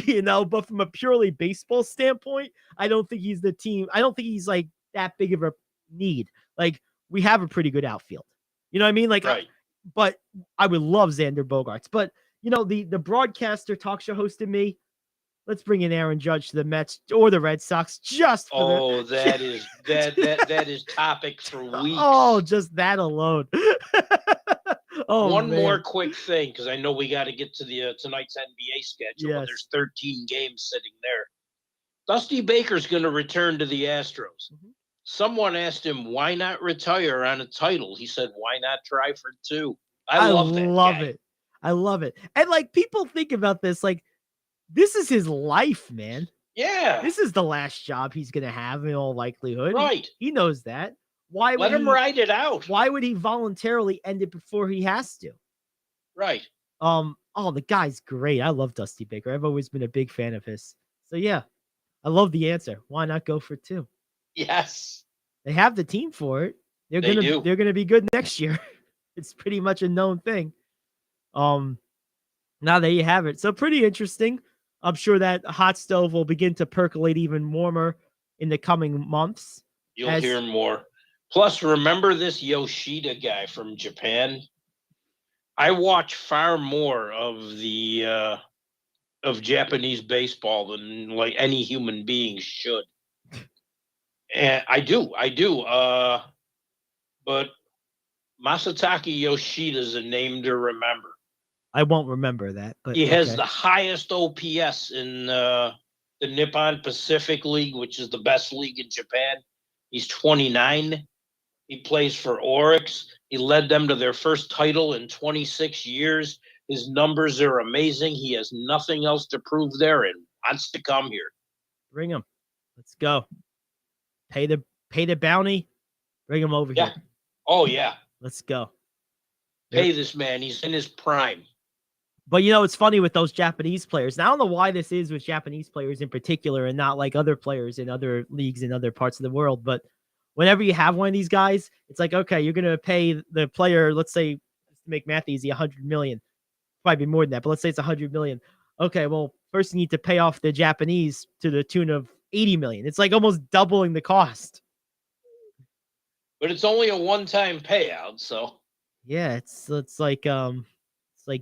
but from a purely baseball standpoint, I don't think he's the team. I don't think he's like that big of a need. Like, we have a pretty good outfield. You know what I mean? Like, right. But I would love Xander Bogaerts. But, the broadcaster talk show host in me, let's bring in Aaron Judge to the Mets or the Red Sox just for that is topic for weeks. Oh, just that alone. One more quick thing, because I know we got to get to the tonight's NBA schedule. Yes. But there's 13 games sitting there. Dusty Baker's going to return to the Astros. Mm-hmm. Someone asked him, why not retire on a title? He said, why not try for 2? I love it. I love it. And like, people think about this, like, this is his life, man. Yeah. This is the last job he's going to have in all likelihood. Right. He knows that. Why let him ride it out? Why would he voluntarily end it before he has to? Right. The guy's great. I love Dusty Baker. I've always been a big fan of his. So yeah, I love the answer. Why not go for 2? Yes. They have the team for it. They're gonna be good next year. It's pretty much a known thing. Now there you have it. So pretty interesting. I'm sure that hot stove will begin to percolate even warmer in the coming months. You'll hear more. Plus, remember this Yoshida guy from Japan? I watch far more of the of Japanese baseball than like any human being should. And I do. But Masataka Yoshida is a name to remember. I won't remember that, but he has the highest OPS in the Nippon Pacific League, which is the best league in Japan. He's 29. He plays for Oryx. He led them to their first title in 26 years. His numbers are amazing. He has nothing else to prove there and wants to come here. Bring him. Let's go. Pay the bounty. Bring him over here. Oh, yeah. Let's go. Pay this man. He's in his prime. But, it's funny with those Japanese players. And I don't know why this is with Japanese players in particular and not like other players in other leagues in other parts of the world. But whenever you have one of these guys, it's like, okay, you're going to pay the player, let's say, to make math easy, $100 million. Probably more than that, but let's say it's $100 million. Okay, well, first you need to pay off the Japanese to the tune of $80 million. It's like almost doubling the cost. But it's only a one-time payout, so. Yeah, it's like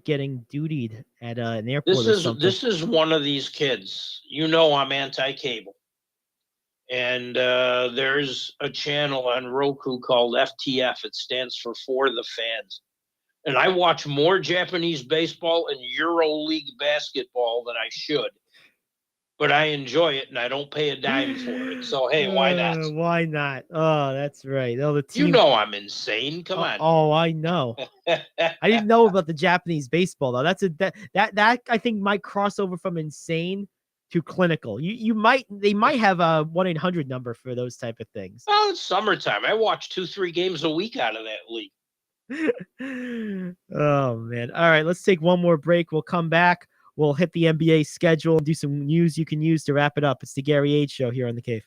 getting dutied at an airport or something. This is one of these kids. I'm anti-cable. And there's a channel on Roku called FTF. It stands for the Fans. And I watch more Japanese baseball and EuroLeague basketball than I should. But I enjoy it, and I don't pay a dime for it. So, hey, why not? Why not? Oh, that's right. Oh, the team... I'm insane. Come on. Oh, I know. I didn't know about the Japanese baseball, though. That I think might cross over from insane to clinical. They might have a 1-800 number for those type of things. Oh, it's summertime. I watch 2-3 games a week out of that league. Oh, man. All right, let's take one more break. We'll come back. We'll hit the NBA schedule and do some news you can use to wrap it up. It's the Gary Ayd Show here on The Cave.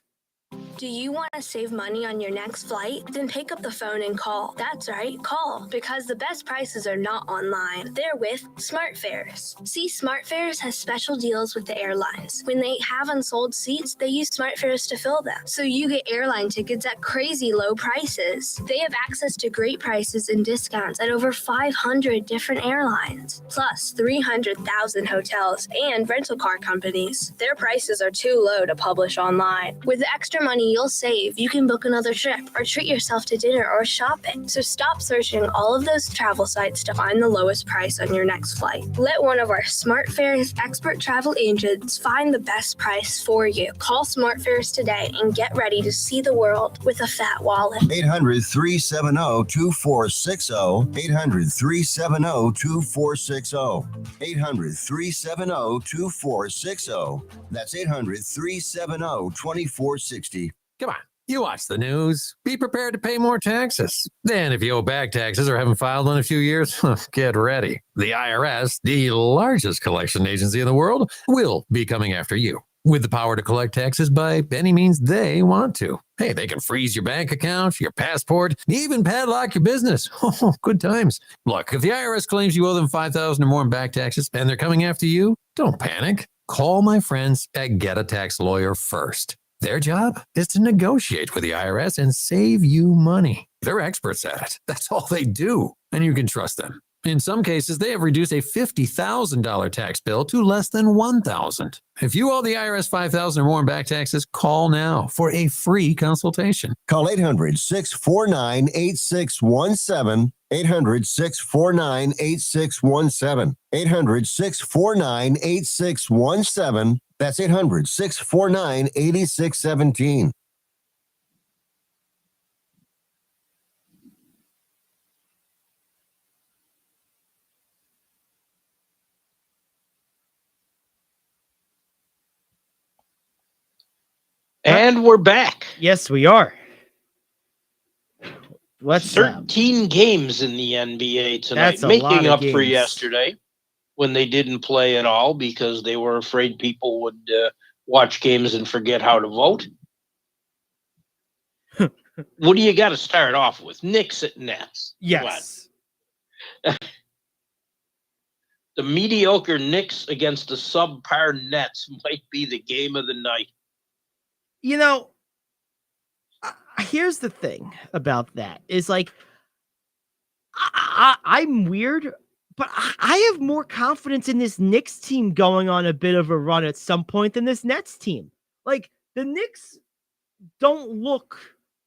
Do you want to save money on your next flight? Then pick up the phone and call. That's right, call. Because the best prices are not online. They're with SmartFares. See, SmartFares has special deals with the airlines. When they have unsold seats, they use SmartFares to fill them. So you get airline tickets at crazy low prices. They have access to great prices and discounts at over 500 different airlines. Plus 300,000 hotels and rental car companies. Their prices are too low to publish online. With the extra money money you'll save, you can book another trip or treat yourself to dinner or shopping. So stop searching all of those travel sites to find the lowest price on your next flight. Let one of our SmartFares expert travel agents find the best price for you. Call SmartFares today and get ready to see the world with a fat wallet. 800-370-2460. 800-370-2460. 800-370-2460. That's 800-370-2460. Come on. You watch the news. Be prepared to pay more taxes. Then, if you owe back taxes or haven't filed in a few years, get ready. The IRS, the largest collection agency in the world, will be coming after you with the power to collect taxes by any means they want to. Hey, they can freeze your bank account, your passport, even padlock your business. Oh, good times. Look, if the IRS claims you owe them $5,000 or more in back taxes and they're coming after you, don't panic. Call my friends at Get a Tax Lawyer first. Their job is to negotiate with the IRS and save you money. They're experts at it. That's all they do, and you can trust them. In some cases, they have reduced a $50,000 tax bill to less than $1,000. If you owe the IRS $5,000 or more in back taxes, call now for a free consultation. Call 800-649-8617. 800-649-8617. 800-649-8617. That's 800-649-8617. And we're back. Yes, we are. Let's 13 games in the NBA tonight, making up for yesterday when they didn't play at all because they were afraid people would watch games and forget how to vote. What do you got to start off with? Knicks at Nets. Yes. The mediocre Knicks against the subpar Nets might be the game of the night. You know, here's the thing about that is like, I'm weird, but I have more confidence in this Knicks team going on a bit of a run at some point than this Nets team. Like, the Knicks don't look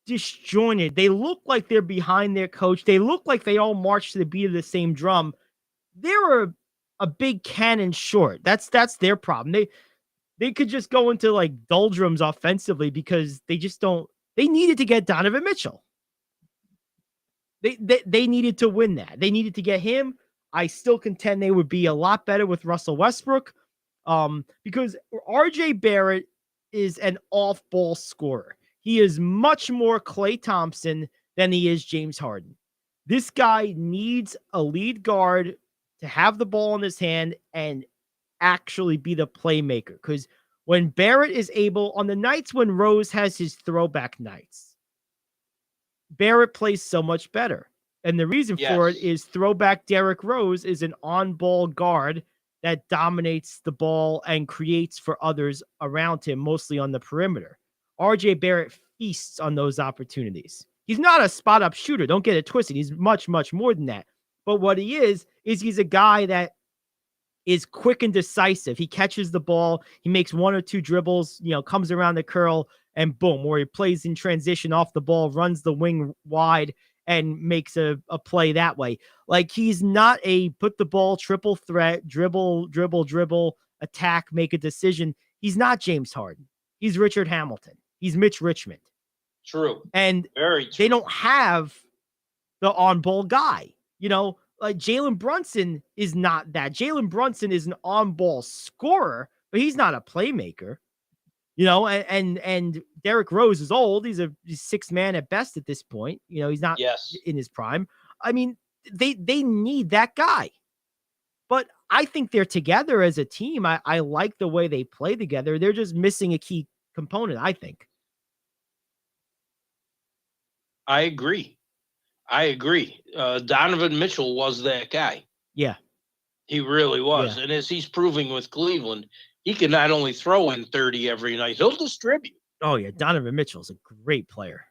disjointed. They look like they're behind their coach. They look like they all march to the beat of the same drum. They're a big cannon short. That's their problem. They could just go into like doldrums offensively because they just don't. They needed to get Donovan Mitchell. They needed to win that. They needed to get him. I still contend they would be a lot better with Russell Westbrook, because RJ Barrett is an off-ball scorer. He is much more Klay Thompson than he is James Harden. This guy needs a lead guard to have the ball in his hand and actually be the playmaker. Because when Barrett is able, on the nights when Rose has his throwback nights, Barrett plays so much better. And the reason for it is throwback Derrick Rose is an on-ball guard that dominates the ball and creates for others around him, mostly on the perimeter. RJ Barrett feasts on those opportunities. He's not a spot-up shooter. Don't get it twisted. He's much, much more than that. But what he is he's a guy that is quick and decisive. He catches the ball. He makes one or two dribbles, comes around the curl, and boom, or he plays in transition off the ball, runs the wing wide, and makes a play that way. Like, he's not a put the ball, triple threat, dribble, attack, make a decision. He's not James Harden. He's Richard Hamilton. He's Mitch Richmond. True. And very true. They don't have the on-ball guy. Like Jalen Brunson is not that. Jalen Brunson is an on-ball scorer, but he's not a playmaker. And Derrick Rose is old. He's sixth man at best at this point. He's not in his prime. I mean, they need that guy. But I think they're together as a team. I like the way they play together. They're just missing a key component, I think. I agree. Donovan Mitchell was that guy. Yeah. He really was. Yeah. And as he's proving with Cleveland, he can not only throw in 30 every night, he'll distribute. Oh, yeah. Donovan Mitchell's a great player.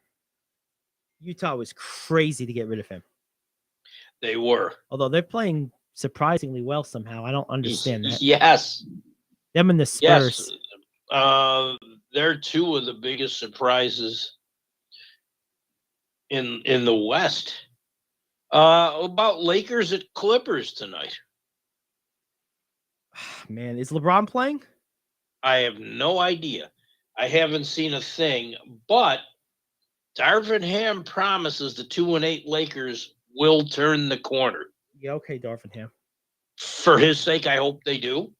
Utah was crazy to get rid of him. They were. Although they're playing surprisingly well somehow. I don't understand that. Yes. Them and the Spurs. Yes. they're two of the biggest surprises in the West. About Lakers at Clippers tonight. Man, is LeBron playing? I have no idea. I haven't seen a thing, but Darvin Ham promises the 2-8 Lakers will turn the corner. Yeah, okay, Darvin Ham. For his sake, I hope they do.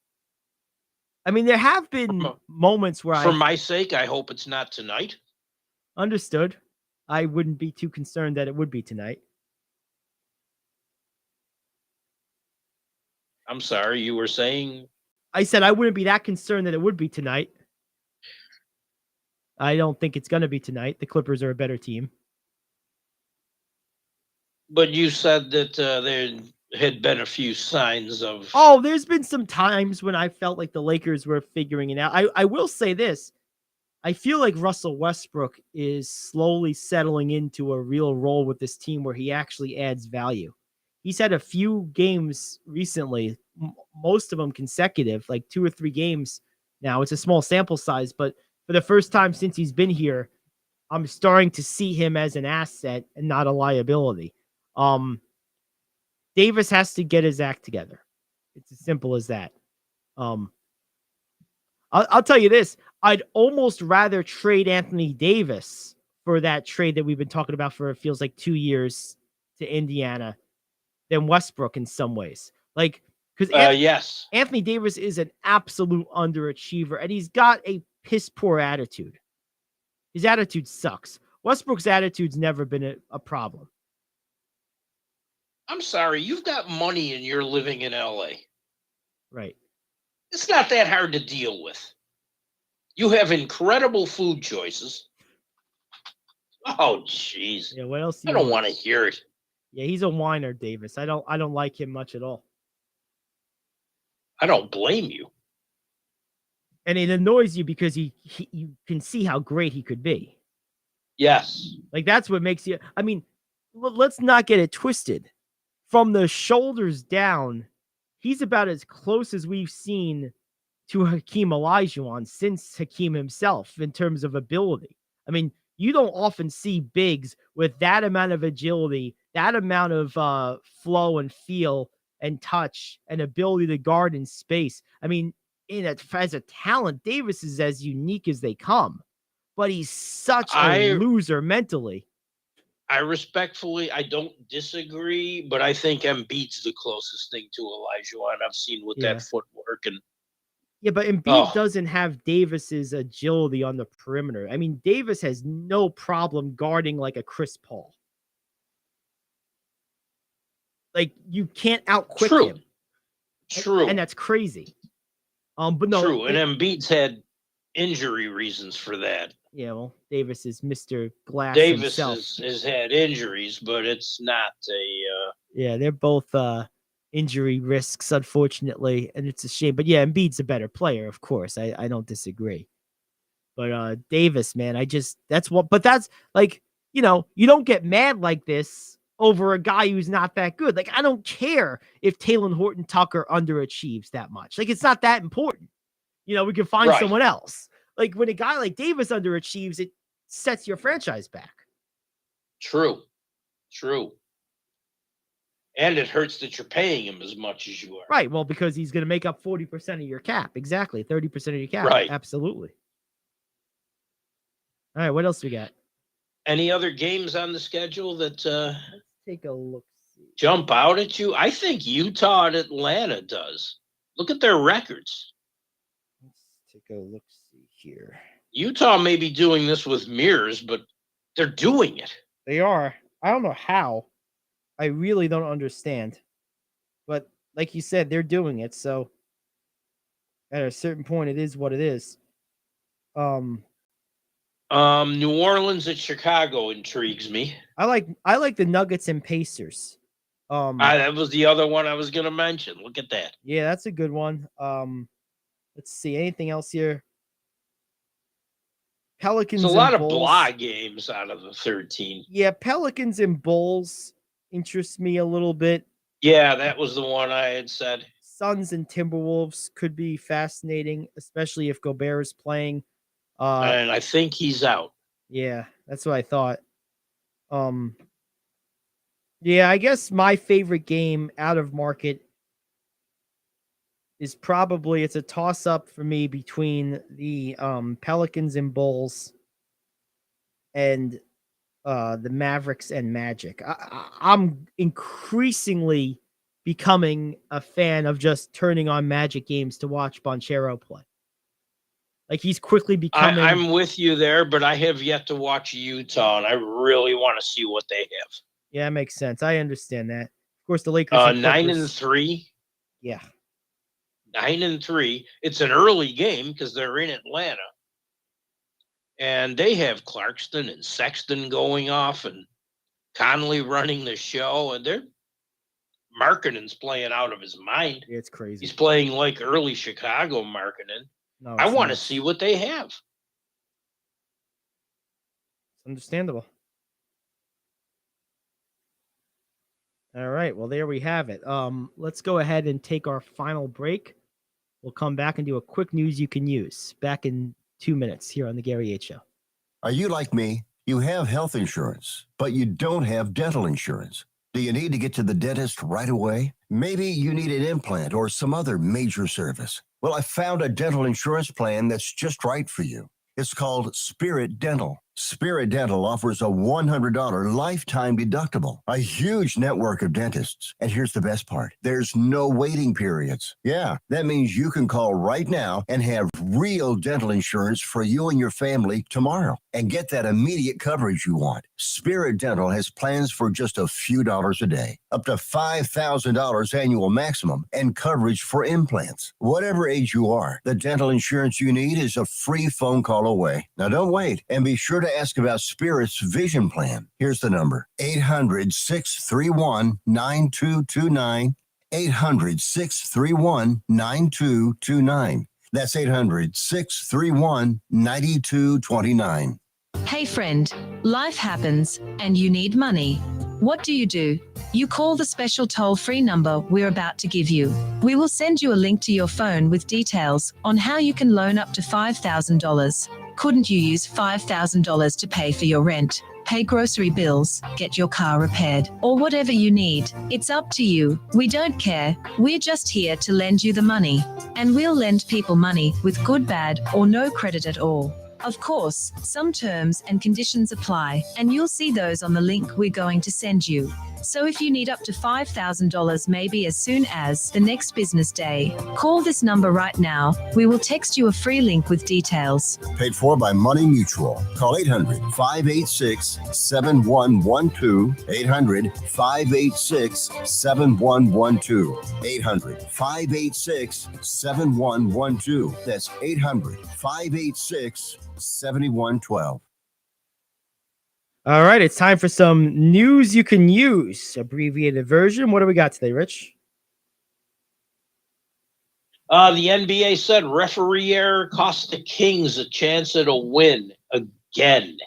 I mean, there have been moments where for my sake, I hope it's not tonight. Understood. I wouldn't be too concerned that it would be tonight. I'm sorry, you were saying? I said I wouldn't be that concerned that it would be tonight. I don't think it's going to be tonight. The Clippers are a better team. But you said that there had been a few signs of... Oh, there's been some times when I felt like the Lakers were figuring it out. I will say this. I feel like Russell Westbrook is slowly settling into a real role with this team where he actually adds value. He's had a few games recently, most of them consecutive, like 2 or 3 games now. It's a small sample size, but for the first time since he's been here, I'm starting to see him as an asset and not a liability. Davis has to get his act together. It's as simple as that. I'll tell you this. I'd almost rather trade Anthony Davis for that trade that we've been talking about for, it feels like 2 years, to Indiana than Westbrook in some ways. Like, because yes, Anthony Davis is an absolute underachiever, and he's got a piss poor attitude. His attitude sucks. Westbrook's attitude's never been a problem. I'm sorry, you've got money and you're living in LA. Right. It's not that hard to deal with. You have incredible food choices. Oh, jeez. Yeah, what else? I don't want to hear it. Yeah, he's a whiner, Davis. I don't like him much at all. I don't blame you. And it annoys you because you can see how great he could be. Yes. Like, that's what makes you... I mean, let's not get it twisted. From the shoulders down, he's about as close as we've seen to Hakeem Olajuwon since Hakeem himself in terms of ability. I mean, you don't often see bigs with that amount of agility, that amount of flow and feel and touch and ability to guard in space. I mean, as a talent, Davis is as unique as they come, but he's such a loser mentally. I don't disagree, but I think Embiid's the closest thing to Olajuwon I've seen with that footwork. And yeah, but Embiid doesn't have Davis's agility on the perimeter. I mean, Davis has no problem guarding like a Chris Paul. Like, you can't outquick him. True. And that's crazy. But no. True. And Embiid's had injury reasons for that. Yeah, well, Davis is Mr. Glass Davis himself. has had injuries, but it's not Yeah, they're both injury risks, unfortunately, and it's a shame. But yeah, Embiid's a better player, of course. I don't disagree. But Davis, man, but that's like, you don't get mad like this over a guy who's not that good. Like, I don't care if Talen Horton-Tucker underachieves that much. Like, it's not that important. We can find someone else. Like, when a guy like Davis underachieves, it sets your franchise back. True. And it hurts that you're paying him as much as you are. Right. Well, because he's going to make up 40% of your cap. Exactly. 30% of your cap. Right. Absolutely. All right. What else we got? Any other games on the schedule that let's take a look. Jump out at you? I think Utah and Atlanta does. Look at their records. Let's take a look here. Utah may be doing this with mirrors, but they're doing it. They are. I don't know how. I really don't understand. But like you said, they're doing it. So at a certain point, it is what it is. New Orleans at Chicago intrigues me. I like the Nuggets and Pacers. That was the other one I was going to mention. Look at that. Yeah, that's a good one. Let's see. Anything else here? Pelicans. There's a lot of blah games out of the 13. Yeah, Pelicans and Bulls interest me a little bit. Yeah, that was the one I had said. Suns and Timberwolves could be fascinating, especially if Gobert is playing. And I think he's out. Yeah, that's what I thought. Yeah, I guess my favorite game out of market is probably, it's a toss-up for me between the Pelicans and Bulls and the Mavericks and Magic. I'm increasingly becoming a fan of just turning on Magic games to watch Banchero play. Like, he's quickly becoming... I'm with you there, but I have yet to watch Utah, and I really want to see what they have. Yeah, that makes sense. I understand that. Of course, the Lakers... 9-3. Yeah. 9-3. It's an early game because they're in Atlanta. And they have Clarkston and Sexton going off and Conley running the show. And they're... Markkanen's playing out of his mind. It's crazy. He's playing like early Chicago Markkanen. No, I want to see what they have. It's understandable. All right. Well, there we have it. Let's go ahead and take our final break. We'll come back and do a quick news you can use. Back in 2 minutes here on the Gary Ayd Show. Are you like me? You have health insurance, but you don't have dental insurance. Do you need to get to the dentist right away? Maybe you need an implant or some other major service. Well, I found a dental insurance plan that's just right for you. It's called Spirit Dental. Spirit Dental offers a $100 lifetime deductible, a huge network of dentists. And here's the best part. There's no waiting periods. Yeah, that means you can call right now and have real dental insurance for you and your family tomorrow and get that immediate coverage you want. Spirit Dental has plans for just a few dollars a day, up to $5,000 annual maximum, and coverage for implants. Whatever age you are, the dental insurance you need is a free phone call away. Now don't wait, and be sure to ask about Spirit's vision plan. Here's the number: 800-631-9229. 800-631-9229. That's 800-631-9229. Hey friend, life happens and you need money. What do? You call the special toll-free number we're about to give you. We will send you a link to your phone with details on how you can loan up to $5,000. Couldn't you use $5,000 to pay for your rent, pay grocery bills, get your car repaired, or whatever you need? It's up to you. We don't care. We're just here to lend you the money. And we'll lend people money with good, bad, or no credit at all. Of course, some terms and conditions apply, and you'll see those on the link we're going to send you. So if you need up to $5,000 maybe as soon as the next business day, call this number right now. We will text you a free link with details. Paid for by Money Mutual. Call 800-586-7112. 800-586-7112. 800-586-7112. That's 800-586-7112. All right, it's time for some news you can use, abbreviated version. What do we got today, Rich? The NBA said referee error cost the Kings a chance at a win again.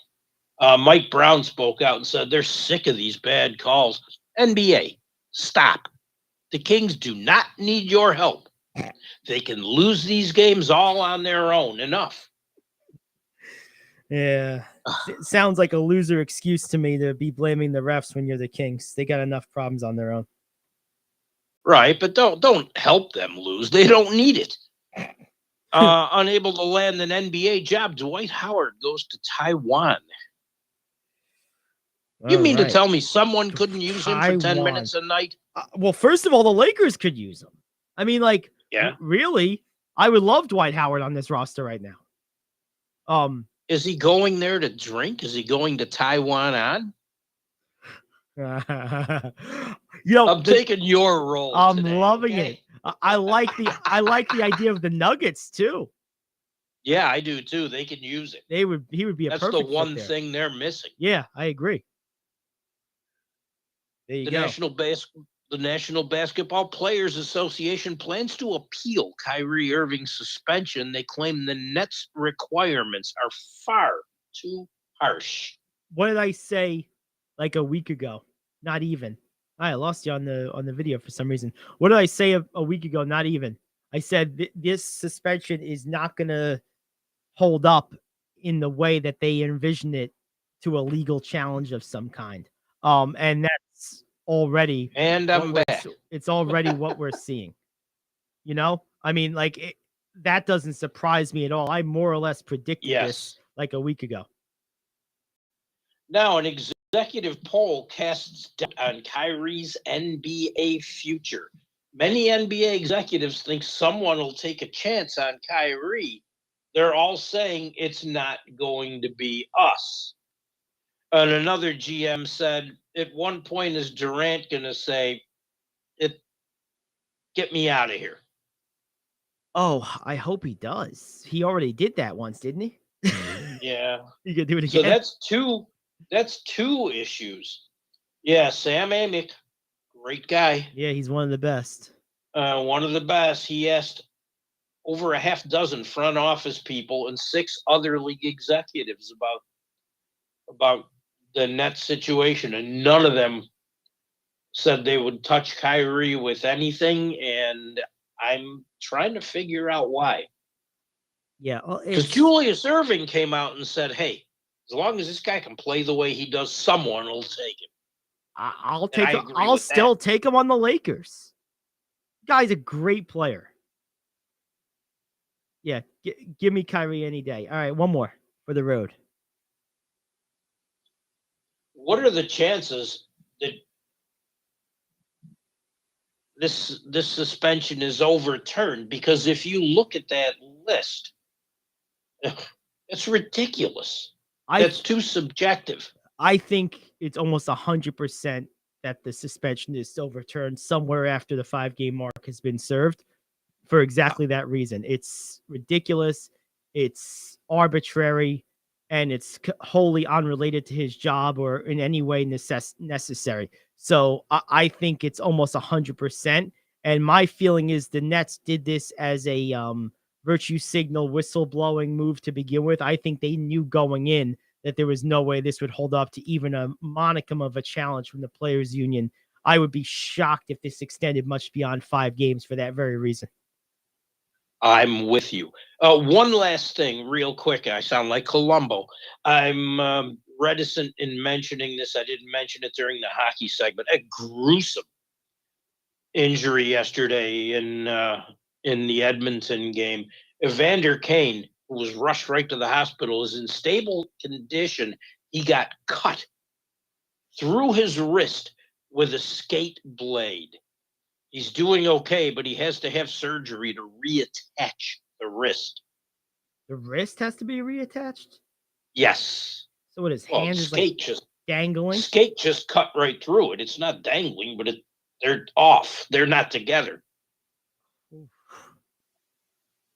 Mike Brown spoke out and said they're sick of these bad calls. NBA, stop. The Kings do not need your help. They can lose these games all on their own. Enough. Yeah, it sounds like a loser excuse to me to be blaming the refs when you're the Kings. They got enough problems on their own. Right, but don't help them lose. They don't need it. Unable to land an NBA job, Dwight Howard goes to Taiwan. You mean to tell me someone couldn't use him for 10 minutes a night? Well, first of all, the Lakers could use him. I mean, like, yeah, really, I would love Dwight Howard on this roster right now. Is he going there to drink? Is he going to Taiwan on? I'm taking your role. I'm today, loving okay? it. I like the idea of the Nuggets too. Yeah, I do too. They can use it. He would be a That's perfect the one fit there. thing they're missing. Yeah, I agree. There you go. The National Basketball Players Association plans to appeal Kyrie Irving's suspension. They claim the Nets' requirements are far too harsh. What did I say like a week ago? Not even. I lost you on the video for some reason. What did I say a week ago? Not even. I said this suspension is not going to hold up in the way that they envision it to a legal challenge of some kind. And that's already, and I'm back. It's already what we're seeing. You know, I mean, like that doesn't surprise me at all. I more or less predicted this like a week ago. Now, an executive poll casts doubt on Kyrie's NBA future. Many NBA executives think someone will take a chance on Kyrie. They're all saying it's not going to be us. And another GM said, at one point, is Durant going to say, get me out of here? Oh, I hope he does. He already did that once, didn't he? Yeah. He could do it again. So that's two issues. Yeah, Sam Amick, great guy. Yeah, he's one of the best. One of the best. He asked over a half dozen front office people and 6 other league executives about the Nets situation, and none of them said they would touch Kyrie with anything, and I'm trying to figure out why. Yeah, because Julius Erving came out and said, "Hey, as long as this guy can play the way he does, someone will take him." I'll take him. I'll still take him on the Lakers. Guy's a great player. Yeah, give me Kyrie any day. All right, one more for the road. What are the chances that this suspension is overturned? Because if you look at that list, it's ridiculous. That's too subjective. I think it's almost 100% that the suspension is overturned somewhere after the 5-game mark has been served for exactly that reason. It's ridiculous. It's arbitrary. And it's wholly unrelated to his job or in any way necessary. So I think it's almost 100%. And my feeling is the Nets did this as a virtue signal whistleblowing move to begin with. I think they knew going in that there was no way this would hold up to even a monicum of a challenge from the players' union. I would be shocked if this extended much beyond 5 games for that very reason. I'm with you. One last thing real quick. I sound like Columbo. I'm reticent in mentioning this. I didn't mention it during the hockey segment. A gruesome injury yesterday in the Edmonton game. Evander Kane, who was rushed right to the hospital, is in stable condition. He got cut through his wrist with a skate blade. He's doing okay, but he has to have surgery to reattach the wrist. The wrist has to be reattached? Yes. So what, his hand is like just dangling? Skate just cut right through it. It's not dangling, but they're off. They're not together. Oof.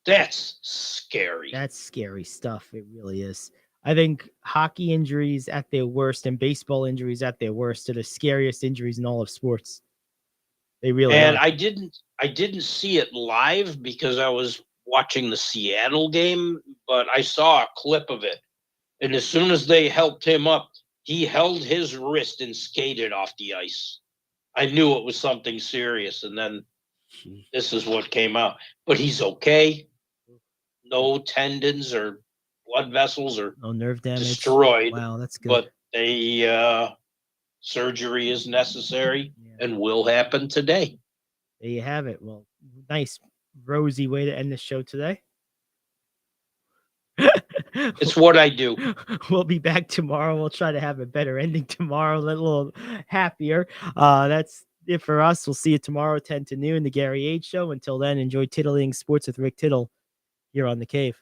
That's scary. That's scary stuff. It really is. I think hockey injuries at their worst and baseball injuries at their worst are the scariest injuries in all of sports. They really are. I didn't see it live because I was watching the Seattle game, but I saw a clip of it. And as soon as they helped him up, he held his wrist and skated off the ice. I knew it was something serious, and then this is what came out. But he's okay. No tendons or blood vessels or no nerve damage destroyed. Wow, that's good. But surgery is necessary and will happen today. There you have it. Well, nice rosy way to end the show today. It's what I do. We'll be back tomorrow. We'll try to have a better ending tomorrow, a little happier. That's it for us. We'll see you tomorrow, 10 to noon, the Gary Ayd Show. Until then, enjoy Tiddling Sports with Rick Tittle here on The Cave.